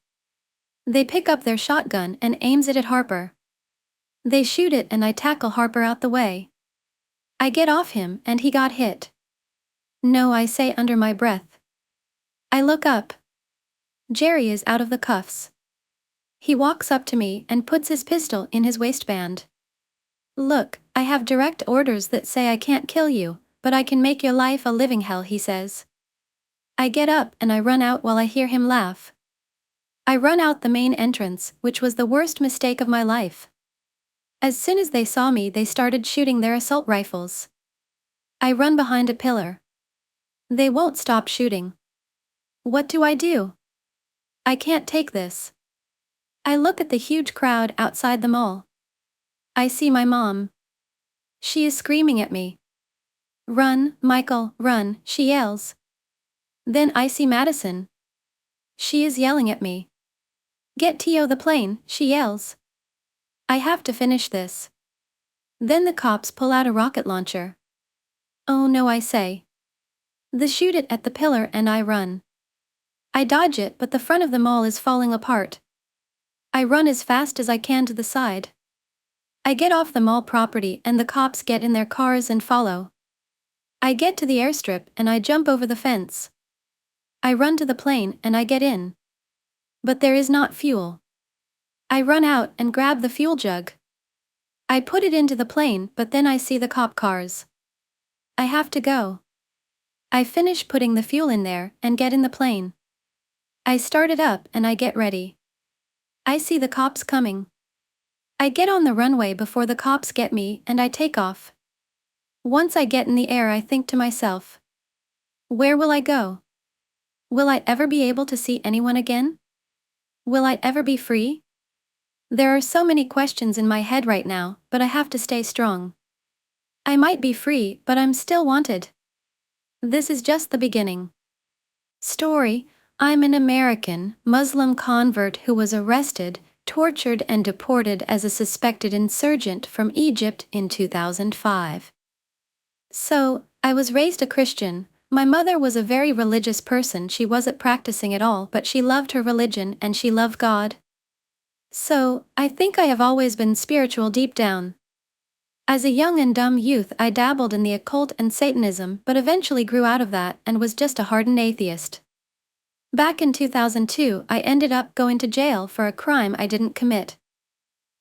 They pick up their shotgun and aims it at Harper. They shoot it and I tackle Harper out the way. I get off him and he got hit. No, I say under my breath. I look up. Jerry is out of the cuffs. He walks up to me and puts his pistol in his waistband. Look, I have direct orders that say I can't kill you, but I can make your life a living hell, he says. I get up and I run out while I hear him laugh. I run out the main entrance, which was the worst mistake of my life. As soon as they saw me, they started shooting their assault rifles. I run behind a pillar. They won't stop shooting. What do I do? I can't take this. I look at the huge crowd outside the mall. I see my mom. She is screaming at me. "Run, Michael, run," she yells. Then I see Madison. She is yelling at me. "Get Tio the plane," she yells. I have to finish this. Then the cops pull out a rocket launcher. "Oh no," I say. They shoot it at the pillar and I run. I dodge it, but the front of the mall is falling apart. I run as fast as I can to the side. I get off the mall property and the cops get in their cars and follow. I get to the airstrip and I jump over the fence. I run to the plane and I get in. But there is not fuel. I run out and grab the fuel jug. I put it into the plane, but then I see the cop cars. I have to go. I finish putting the fuel in there and get in the plane. I start it up and I get ready. I see the cops coming. I get on the runway before the cops get me and I take off. Once I get in the air, I think to myself, where will I go? Will I ever be able to see anyone again? Will I ever be free? There are so many questions in my head right now, but I have to stay strong. I might be free, but I'm still wanted. This is just the beginning. Story: I'm an American Muslim convert who was arrested, tortured and deported as a suspected insurgent from Egypt in 2005. So, I was raised a Christian. My mother was a very religious person. She wasn't practicing at all, but she loved her religion and she loved God. So, I think I have always been spiritual deep down. As a young and dumb youth, I dabbled in the occult and Satanism, but eventually grew out of that and was just a hardened atheist. Back in 2002, I ended up going to jail for a crime I didn't commit.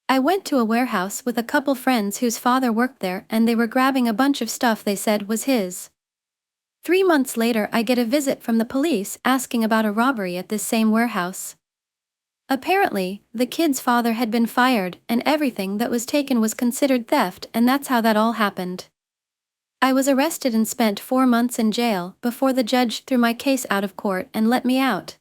I went to a warehouse with a couple friends whose father worked there and they were grabbing a bunch of stuff they said was his. 3 months later, I get a visit from the police asking about a robbery at this same warehouse. Apparently, the kid's father had been fired and everything that was taken was considered theft, and that's how that all happened. I was arrested and spent 4 months in jail before the judge threw my case out of court and let me out.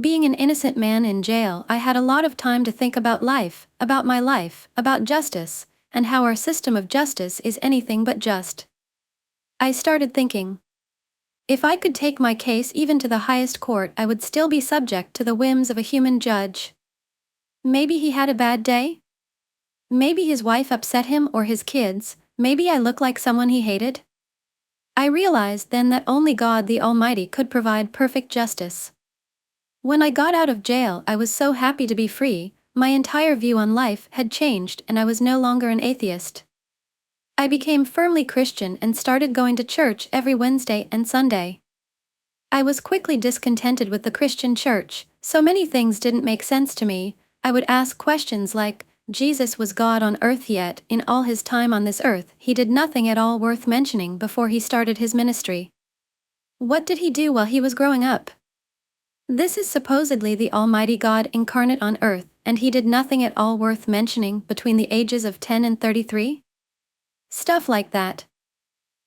Being an innocent man in jail, I had a lot of time to think about life, about my life, about justice, and how our system of justice is anything but just. I started thinking, if I could take my case even to the highest court, I would still be subject to the whims of a human judge. Maybe he had a bad day? Maybe his wife upset him or his kids. Maybe I look like someone he hated? I realized then that only God the Almighty could provide perfect justice. When I got out of jail, I was so happy to be free. My entire view on life had changed and I was no longer an atheist. I became firmly Christian and started going to church every Wednesday and Sunday. I was quickly discontented with the Christian church. So many things didn't make sense to me. I would ask questions like, Jesus was God on earth, yet in all his time on this earth, he did nothing at all worth mentioning before he started his ministry. What did he do while he was growing up? This is supposedly the Almighty God incarnate on earth, and he did nothing at all worth mentioning between the ages of 10 and 33? Stuff like that.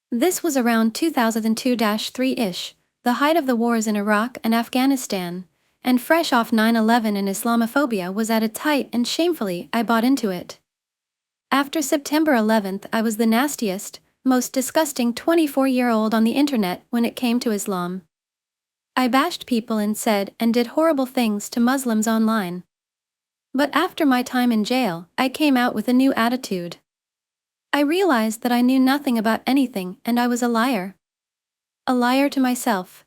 This was around 2002-3-ish, the height of the wars in Iraq and Afghanistan, and fresh off 9/11, and Islamophobia was at its height, and shamefully, I bought into it. After September 11th, I was the nastiest, most disgusting 24-year-old on the internet when it came to Islam. I bashed people and said and did horrible things to Muslims online. But after my time in jail, I came out with a new attitude. I realized that I knew nothing about anything and I was a liar. A liar to myself.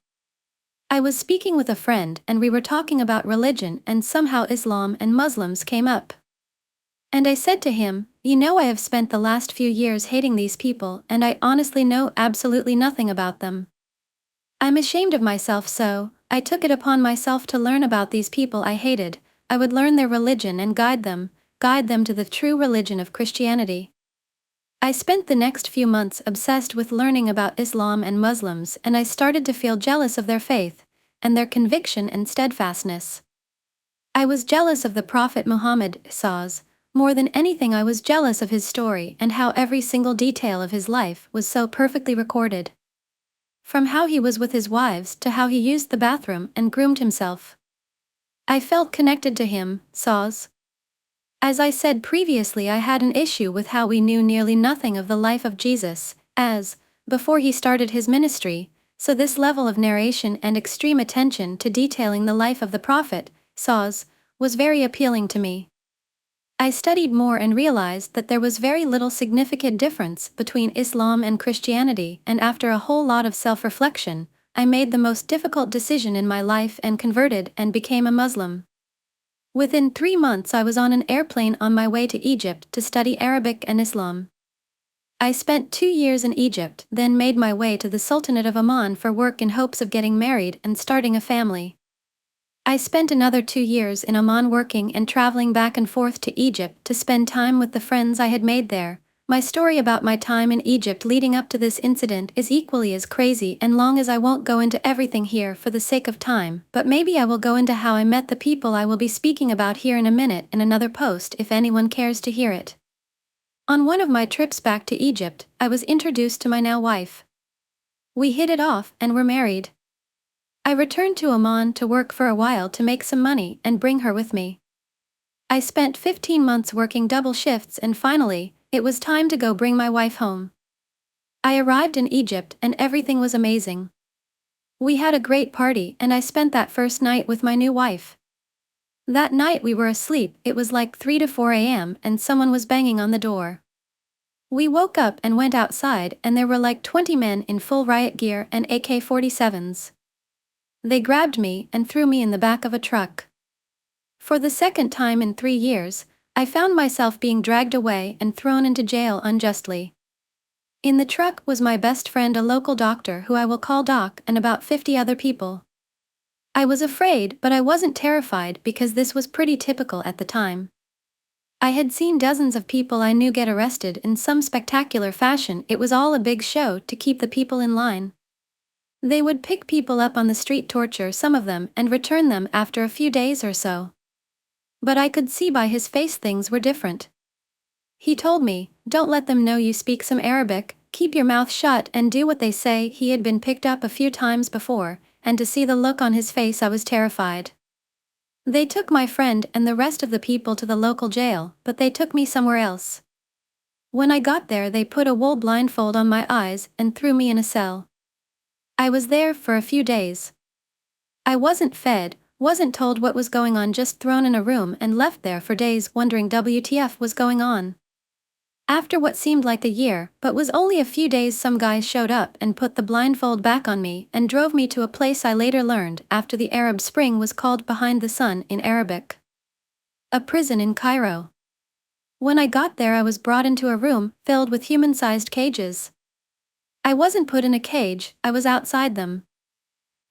I was speaking with a friend and we were talking about religion, and somehow Islam and Muslims came up. And I said to him, I have spent the last few years hating these people and I honestly know absolutely nothing about them. I'm ashamed of myself, so I took it upon myself to learn about these people I hated. I would learn their religion and guide them to the true religion of Christianity. I spent the next few months obsessed with learning about Islam and Muslims, and I started to feel jealous of their faith, and their conviction and steadfastness. I was jealous of the Prophet Muhammad SAW. More than anything, I was jealous of his story and how every single detail of his life was so perfectly recorded. From how he was with his wives to how he used the bathroom and groomed himself. I felt connected to him, SAW. As I said previously, I had an issue with how we knew nearly nothing of the life of Jesus, before he started his ministry, so this level of narration and extreme attention to detailing the life of the Prophet, SAW, was very appealing to me. I studied more and realized that there was very little significant difference between Islam and Christianity, and after a whole lot of self-reflection, I made the most difficult decision in my life and converted and became a Muslim. Within 3 months I was on an airplane on my way to Egypt to study Arabic and Islam. I spent 2 years in Egypt, then made my way to the Sultanate of Oman for work in hopes of getting married and starting a family. I spent another 2 years in Oman working and traveling back and forth to Egypt to spend time with the friends I had made there. My story about my time in Egypt leading up to this incident is equally as crazy and long, as I won't go into everything here for the sake of time, but maybe I will go into how I met the people I will be speaking about here in a minute in another post if anyone cares to hear it. On one of my trips back to Egypt, I was introduced to my now wife. We hit it off and were married. I returned to Oman to work for a while to make some money and bring her with me. I spent 15 months working double shifts, and finally, it was time to go bring my wife home. I arrived in Egypt and everything was amazing. We had a great party and I spent that first night with my new wife. That night we were asleep, it was like 3 to 4 a.m. and someone was banging on the door. We woke up and went outside and there were like 20 men in full riot gear and AK-47s. They grabbed me and threw me in the back of a truck. For the second time in 3 years, I found myself being dragged away and thrown into jail unjustly. In the truck was my best friend, a local doctor who I will call Doc, and about 50 other people. I was afraid, but I wasn't terrified because this was pretty typical at the time. I had seen dozens of people I knew get arrested in some spectacular fashion. It was all a big show to keep the people in line. They would pick people up on the street, torture some of them, and return them after a few days or so. But I could see by his face things were different. He told me, "Don't let them know you speak some Arabic, keep your mouth shut and do what they say." He had been picked up a few times before, and to see the look on his face I was terrified. They took my friend and the rest of the people to the local jail, but they took me somewhere else. When I got there they put a wool blindfold on my eyes and threw me in a cell. I was there for a few days. I wasn't fed, wasn't told what was going on, just thrown in a room and left there for days wondering WTF was going on. After what seemed like a year, but was only a few days, some guy showed up and put the blindfold back on me and drove me to a place I later learned after the Arab Spring was called Behind the Sun in Arabic. A prison in Cairo. When I got there I was brought into a room filled with human-sized cages. I wasn't put in a cage, I was outside them.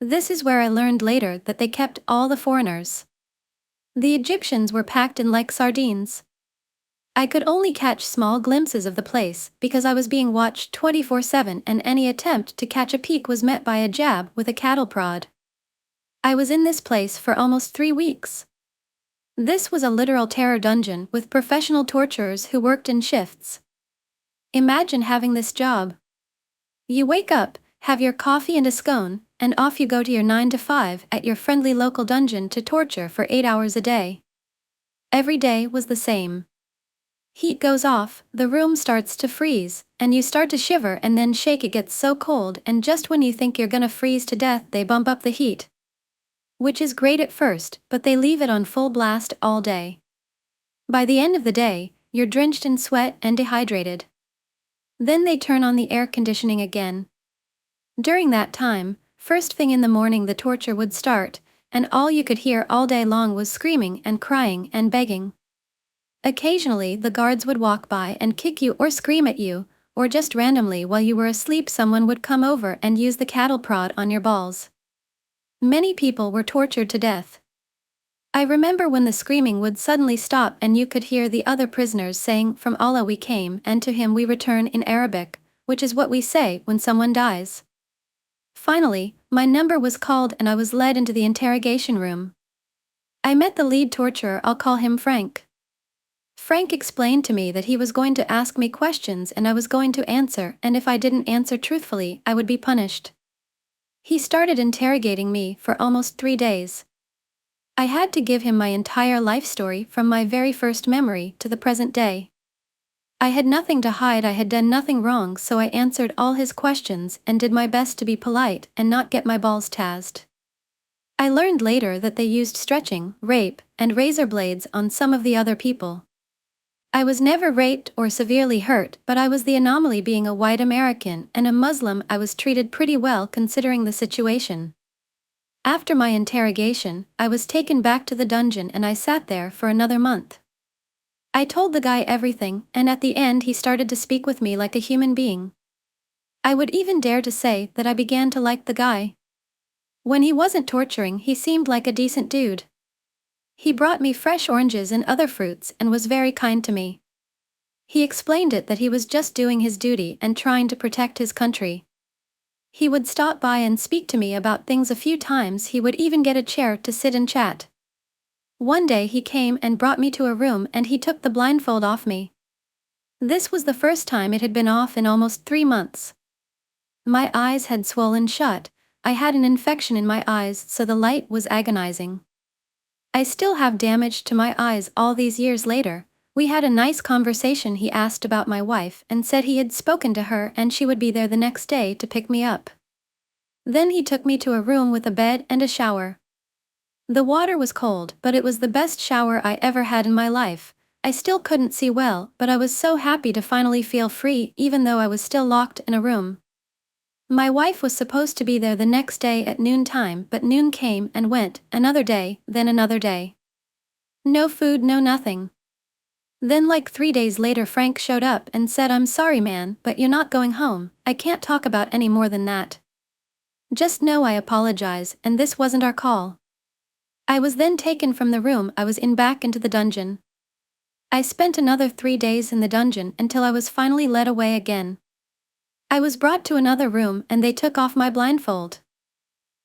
This is where I learned later that they kept all the foreigners. The Egyptians were packed in like sardines. I could only catch small glimpses of the place because I was being watched 24/7, and any attempt to catch a peek was met by a jab with a cattle prod. I was in this place for almost 3 weeks. This was a literal terror dungeon with professional torturers who worked in shifts. Imagine having this job. You wake up, have your coffee and a scone, and off you go to your 9 to 5 at your friendly local dungeon to torture for 8 hours a day. Every day was the same. Heat goes off, the room starts to freeze, and you start to shiver and then shake. It gets so cold, and just when you think you're gonna freeze to death they bump up the heat. Which is great at first, but they leave it on full blast all day. By the end of the day, you're drenched in sweat and dehydrated. Then they turn on the air conditioning again. During that time, first thing in the morning the torture would start, and all you could hear all day long was screaming and crying and begging. Occasionally the guards would walk by and kick you or scream at you, or just randomly while you were asleep someone would come over and use the cattle prod on your balls. Many people were tortured to death. I remember when the screaming would suddenly stop and you could hear the other prisoners saying, "From Allah we came and to Him we return," in Arabic, which is what we say when someone dies. Finally, my number was called and I was led into the interrogation room. I met the lead torturer, I'll call him Frank. Frank explained to me that he was going to ask me questions and I was going to answer, and if I didn't answer truthfully, I would be punished. He started interrogating me for almost 3 days. I had to give him my entire life story from my very first memory to the present day. I had nothing to hide, I had done nothing wrong, so I answered all his questions and did my best to be polite and not get my balls tazzed. I learned later that they used stretching, rape, and razor blades on some of the other people. I was never raped or severely hurt, but I was the anomaly. Being a white American and a Muslim, I was treated pretty well considering the situation. After my interrogation, I was taken back to the dungeon and I sat there for another month. I told the guy everything, and at the end he started to speak with me like a human being. I would even dare to say that I began to like the guy. When he wasn't torturing, he seemed like a decent dude. He brought me fresh oranges and other fruits and was very kind to me. He explained it that he was just doing his duty and trying to protect his country. He would stop by and speak to me about things a few times. He would even get a chair to sit and chat. One day he came and brought me to a room and he took the blindfold off me. This was the first time it had been off in almost 3 months. My eyes had swollen shut. I had an infection in my eyes, so the light was agonizing. I still have damage to my eyes all these years later. We had a nice conversation. He asked about my wife and said he had spoken to her and she would be there the next day to pick me up. Then he took me to a room with a bed and a shower. The water was cold, but it was the best shower I ever had in my life. I still couldn't see well, but I was so happy to finally feel free, even though I was still locked in a room. My wife was supposed to be there the next day at noontime, but noon came and went, another day, then another day. No food, no nothing. Then like 3 days later Frank showed up and said, "I'm sorry man, but you're not going home. I can't talk about any more than that. Just know I apologize, and this wasn't our call." I was then taken from the room I was in back into the dungeon. I spent another 3 days in the dungeon until I was finally led away again. I was brought to another room and they took off my blindfold.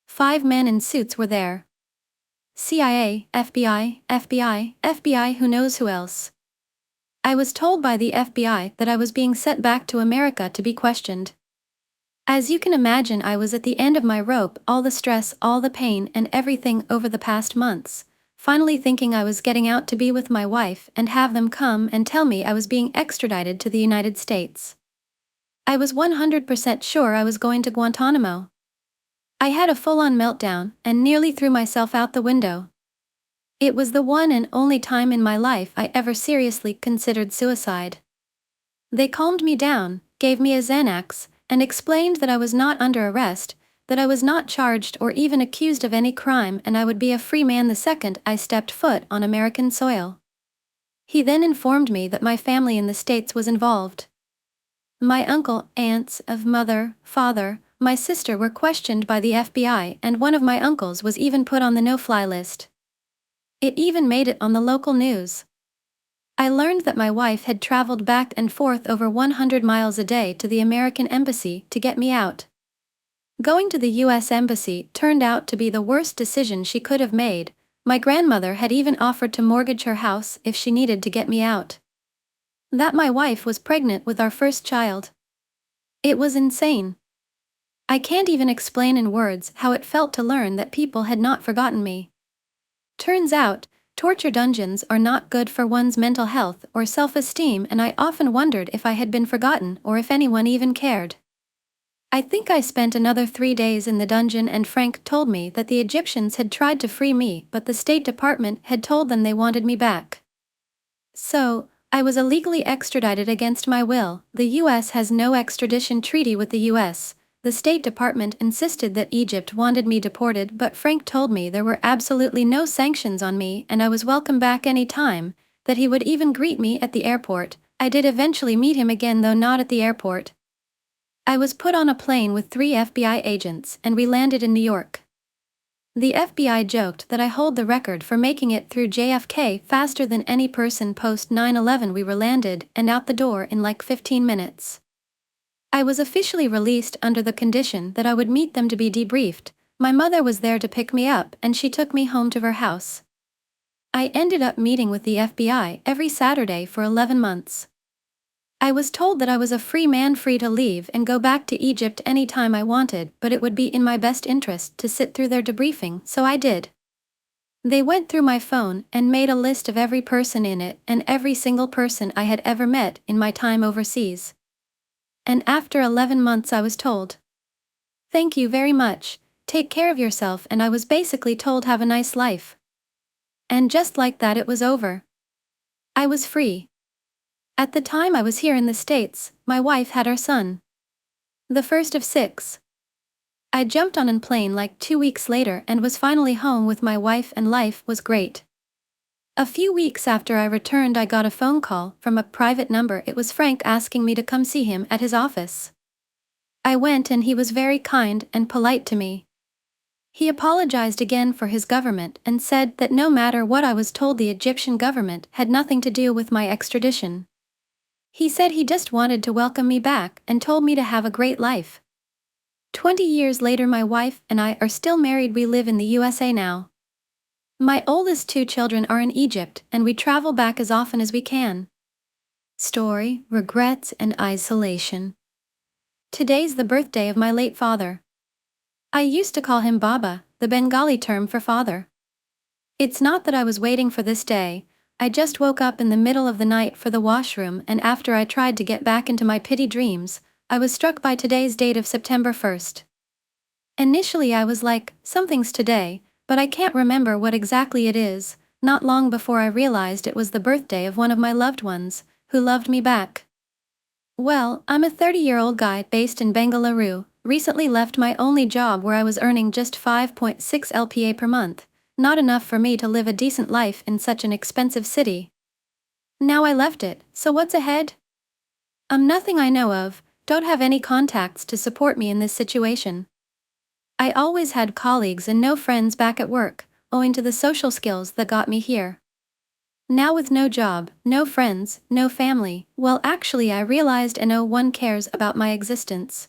5 men in suits were there. CIA, FBI, FBI, FBI, who knows who else. I was told by the FBI that I was being sent back to America to be questioned. As you can imagine, I was at the end of my rope, all the stress, all the pain and everything over the past months, finally thinking I was getting out to be with my wife and have them come and tell me I was being extradited to the United States. I was 100% sure I was going to Guantanamo. I had a full-on meltdown and nearly threw myself out the window. It was the one and only time in my life I ever seriously considered suicide. They calmed me down, gave me a Xanax, and explained that I was not under arrest, that I was not charged or even accused of any crime, and I would be a free man the second I stepped foot on American soil. He then informed me that my family in the States was involved. My uncle, aunts of mother, father, my sister were questioned by the FBI, and one of my uncles was even put on the no-fly list. It even made it on the local news. I learned that my wife had traveled back and forth over 100 miles a day to the American embassy to get me out. Going to the US embassy turned out to be the worst decision she could have made. My grandmother had even offered to mortgage her house if she needed to get me out. That my wife was pregnant with our first child. It was insane. I can't even explain in words how it felt to learn that people had not forgotten me. Turns out, torture dungeons are not good for one's mental health or self-esteem, and I often wondered if I had been forgotten or if anyone even cared. I think I spent another 3 days in the dungeon, and Frank told me that the Egyptians had tried to free me, but the State Department had told them they wanted me back. So, I was illegally extradited against my will. The US has no extradition treaty with the US. The State Department insisted that Egypt wanted me deported, but Frank told me there were absolutely no sanctions on me and I was welcome back any time, that he would even greet me at the airport. I did eventually meet him again, though not at the airport. I was put on a plane with 3 FBI agents and we landed in New York. The FBI joked that I hold the record for making it through JFK faster than any person post 9/11. We were landed and out the door in like 15 minutes. I was officially released under the condition that I would meet them to be debriefed. My mother was there to pick me up and she took me home to her house. I ended up meeting with the FBI every Saturday for 11 months. I was told that I was a free man, free to leave and go back to Egypt anytime I wanted, but it would be in my best interest to sit through their debriefing, so I did. They went through my phone and made a list of every person in it and every single person I had ever met in my time overseas. And after 11 months I was told, "Thank you very much, take care of yourself," and I was basically told, "Have a nice life." And just like that it was over. I was free. At the time I was here in the States, my wife had our son. The first of 6. I jumped on an plane like 2 weeks later and was finally home with my wife, and life was great. A few weeks after I returned I got a phone call from a private number. It was Frank asking me to come see him at his office. I went and he was very kind and polite to me. He apologized again for his government and said that no matter what I was told, the Egyptian government had nothing to do with my extradition. He said he just wanted to welcome me back and told me to have a great life. 20 years later my wife and I are still married. We live in the USA now. My oldest 2 children are in Egypt and we travel back as often as we can. Story, regrets and isolation. Today's the birthday of my late father. I used to call him Baba, the Bengali term for father. It's not that I was waiting for this day, I just woke up in the middle of the night for the washroom, and after I tried to get back into my pity dreams, I was struck by today's date of September 1st. Initially I was like, something's today, but I can't remember what exactly it is. Not long before I realized it was the birthday of one of my loved ones, who loved me back. Well, I'm a 30-year-old guy based in Bengaluru, recently left my only job where I was earning just 5.6 LPA per month, not enough for me to live a decent life in such an expensive city. Now I left it, so what's ahead? Nothing I know of, don't have any contacts to support me in this situation. I always had colleagues and no friends back at work, owing to the social skills that got me here. Now with no job, no friends, no family, well actually I realized no one cares about my existence.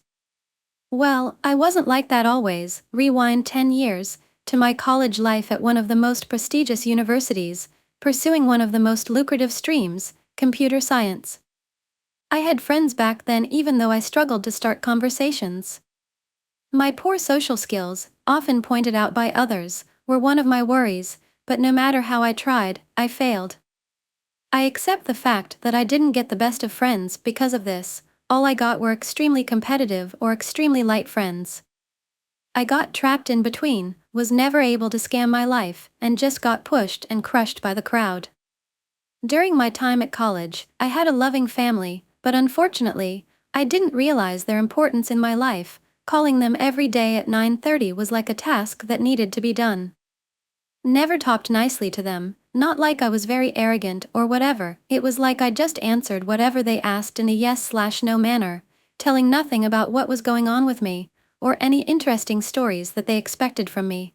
Well, I wasn't like that always. Rewind 10 years, to my college life at one of the most prestigious universities, pursuing one of the most lucrative streams, computer science. I had friends back then even though I struggled to start conversations. My poor social skills, often pointed out by others, were one of my worries, but no matter how I tried, I failed. I accept the fact that I didn't get the best of friends because of this. All I got were extremely competitive or extremely light friends. I got trapped in between, was never able to scam my life, and just got pushed and crushed by the crowd. During my time at college, I had a loving family, but unfortunately, I didn't realize their importance in my life. Calling them every day at 9:30 was like a task that needed to be done. Never talked nicely to them, not like I was very arrogant or whatever, it was like I just answered whatever they asked in a yes/no manner, telling nothing about what was going on with me, or any interesting stories that they expected from me.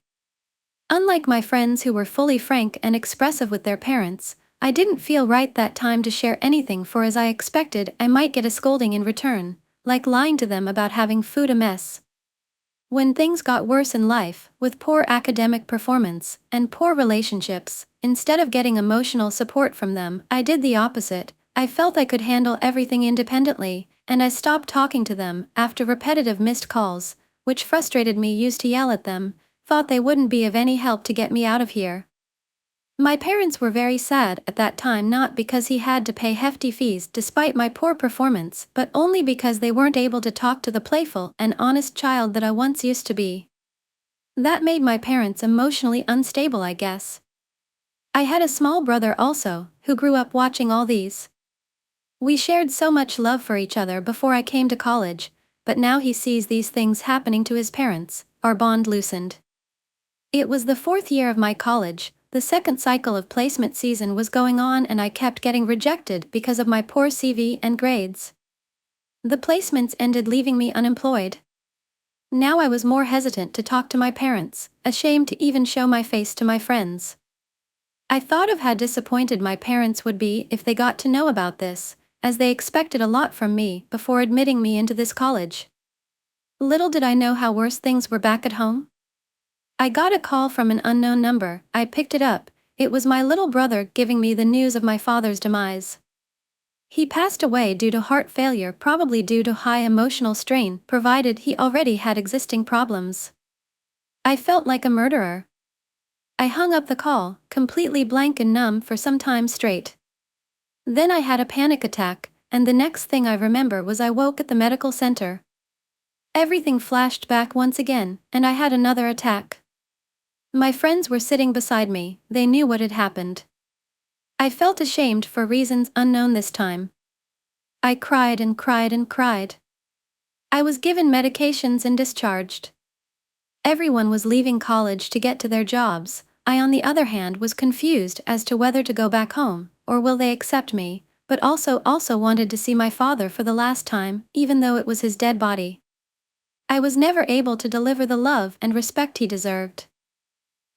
Unlike my friends who were fully frank and expressive with their parents, I didn't feel right that time to share anything, for as I expected I might get a scolding in return, like lying to them about having food a mess. When things got worse in life, with poor academic performance and poor relationships, instead of getting emotional support from them, I did the opposite. I felt I could handle everything independently, and I stopped talking to them after repetitive missed calls, which frustrated me. Used to yell at them, thought they wouldn't be of any help to get me out of here. My parents were very sad at that time, not because he had to pay hefty fees despite my poor performance, but only because they weren't able to talk to the playful and honest child that I once used to be. That made my parents emotionally unstable, I guess. I had a small brother also, who grew up watching all these. We shared so much love for each other before I came to college, but now he sees these things happening to his parents. Our bond loosened. It was the 4th year of my college. The second cycle of placement season was going on and I kept getting rejected because of my poor CV and grades. The placements ended, leaving me unemployed. Now I was more hesitant to talk to my parents, ashamed to even show my face to my friends. I thought of how disappointed my parents would be if they got to know about this, as they expected a lot from me before admitting me into this college. Little did I know how worse things were back at home. I got a call from an unknown number. I picked it up. It was my little brother giving me the news of my father's demise. He passed away due to heart failure, probably due to high emotional strain, provided he already had existing problems. I felt like a murderer. I hung up the call, completely blank and numb for some time straight. Then I had a panic attack, and the next thing I remember was I woke at the medical center. Everything flashed back once again, and I had another attack. My friends were sitting beside me, they knew what had happened. I felt ashamed for reasons unknown this time. I cried and cried and cried. I was given medications and discharged. Everyone was leaving college to get to their jobs. I, on the other hand, was confused as to whether to go back home, or will they accept me, but also wanted to see my father for the last time, even though it was his dead body. I was never able to deliver the love and respect he deserved.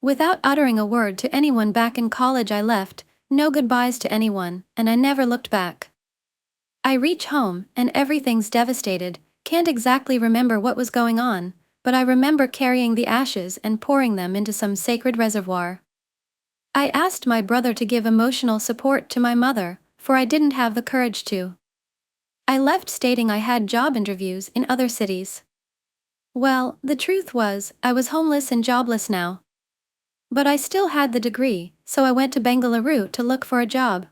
Without uttering a word to anyone back in college, I left, no goodbyes to anyone, and I never looked back. I reach home, and everything's devastated, can't exactly remember what was going on, but I remember carrying the ashes and pouring them into some sacred reservoir. I asked my brother to give emotional support to my mother, for I didn't have the courage to. I left stating I had job interviews in other cities. Well, the truth was, I was homeless and jobless now. But I still had the degree, so I went to Bengaluru to look for a job.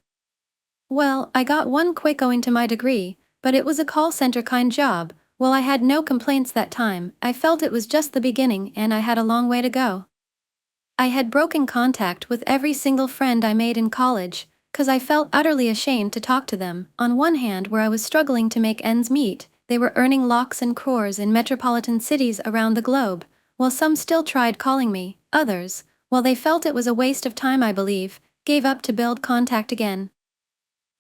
Well, I got one quick owing to my degree, but it was a call center kind job. While I had no complaints that time, I felt it was just the beginning and I had a long way to go. I had broken contact with every single friend I made in college, 'cause I felt utterly ashamed to talk to them. On one hand, where I was struggling to make ends meet, they were earning lakhs and crores in metropolitan cities around the globe, while some still tried calling me. Others, while they felt it was a waste of time, I believe, gave up to build contact again.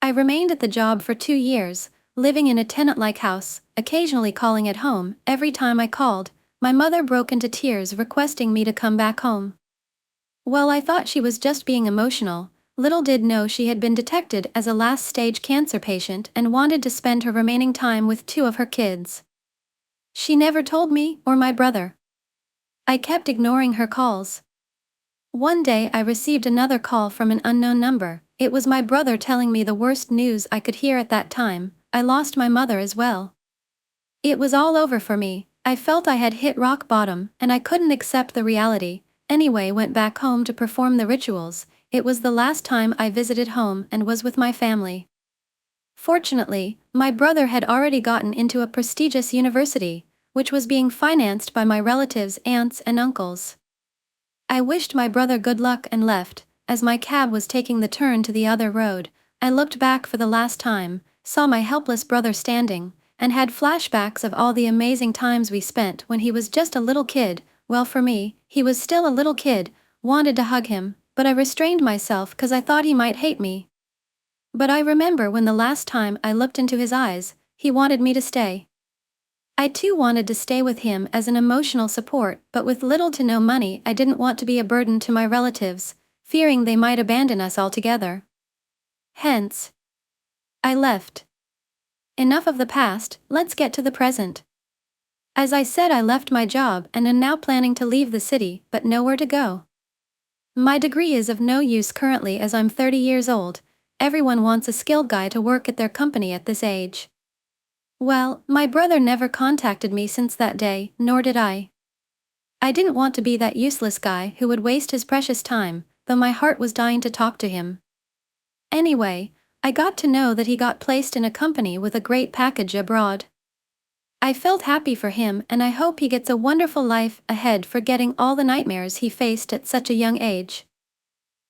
I remained at the job for 2 years, living in a tenant-like house, occasionally calling at home. Every time I called, my mother broke into tears requesting me to come back home. Well, I thought she was just being emotional. Little did know she had been detected as a last-stage cancer patient and wanted to spend her remaining time with 2 of her kids. She never told me or my brother. I kept ignoring her calls. One day I received another call from an unknown number. It was my brother telling me the worst news I could hear at that time. I lost my mother as well. It was all over for me. I felt I had hit rock bottom, and I couldn't accept the reality. Anyway, went back home to perform the rituals. It was the last time I visited home and was with my family. Fortunately, my brother had already gotten into a prestigious university, which was being financed by my relatives, aunts and uncles. I wished my brother good luck and left. As my cab was taking the turn to the other road, I looked back for the last time, saw my helpless brother standing, and had flashbacks of all the amazing times we spent when he was just a little kid. Well, for me, he was still a little kid. Wanted to hug him, but I restrained myself 'cause I thought he might hate me. But I remember when the last time I looked into his eyes, he wanted me to stay. I too wanted to stay with him as an emotional support, but with little to no money, I didn't want to be a burden to my relatives, fearing they might abandon us altogether. Hence, I left. Enough of the past, let's get to the present. As I said, I left my job and am now planning to leave the city, but nowhere to go. My degree is of no use currently as I'm 30 years old. Everyone wants a skilled guy to work at their company at this age. Well, my brother never contacted me since that day, nor did I. I didn't want to be that useless guy who would waste his precious time, though my heart was dying to talk to him. Anyway, I got to know that he got placed in a company with a great package abroad. I felt happy for him and I hope he gets a wonderful life ahead, forgetting all the nightmares he faced at such a young age.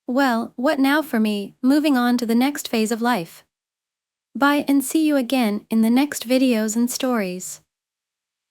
Well, what now for me, moving on to the next phase of life. Bye and see you again in the next videos and stories.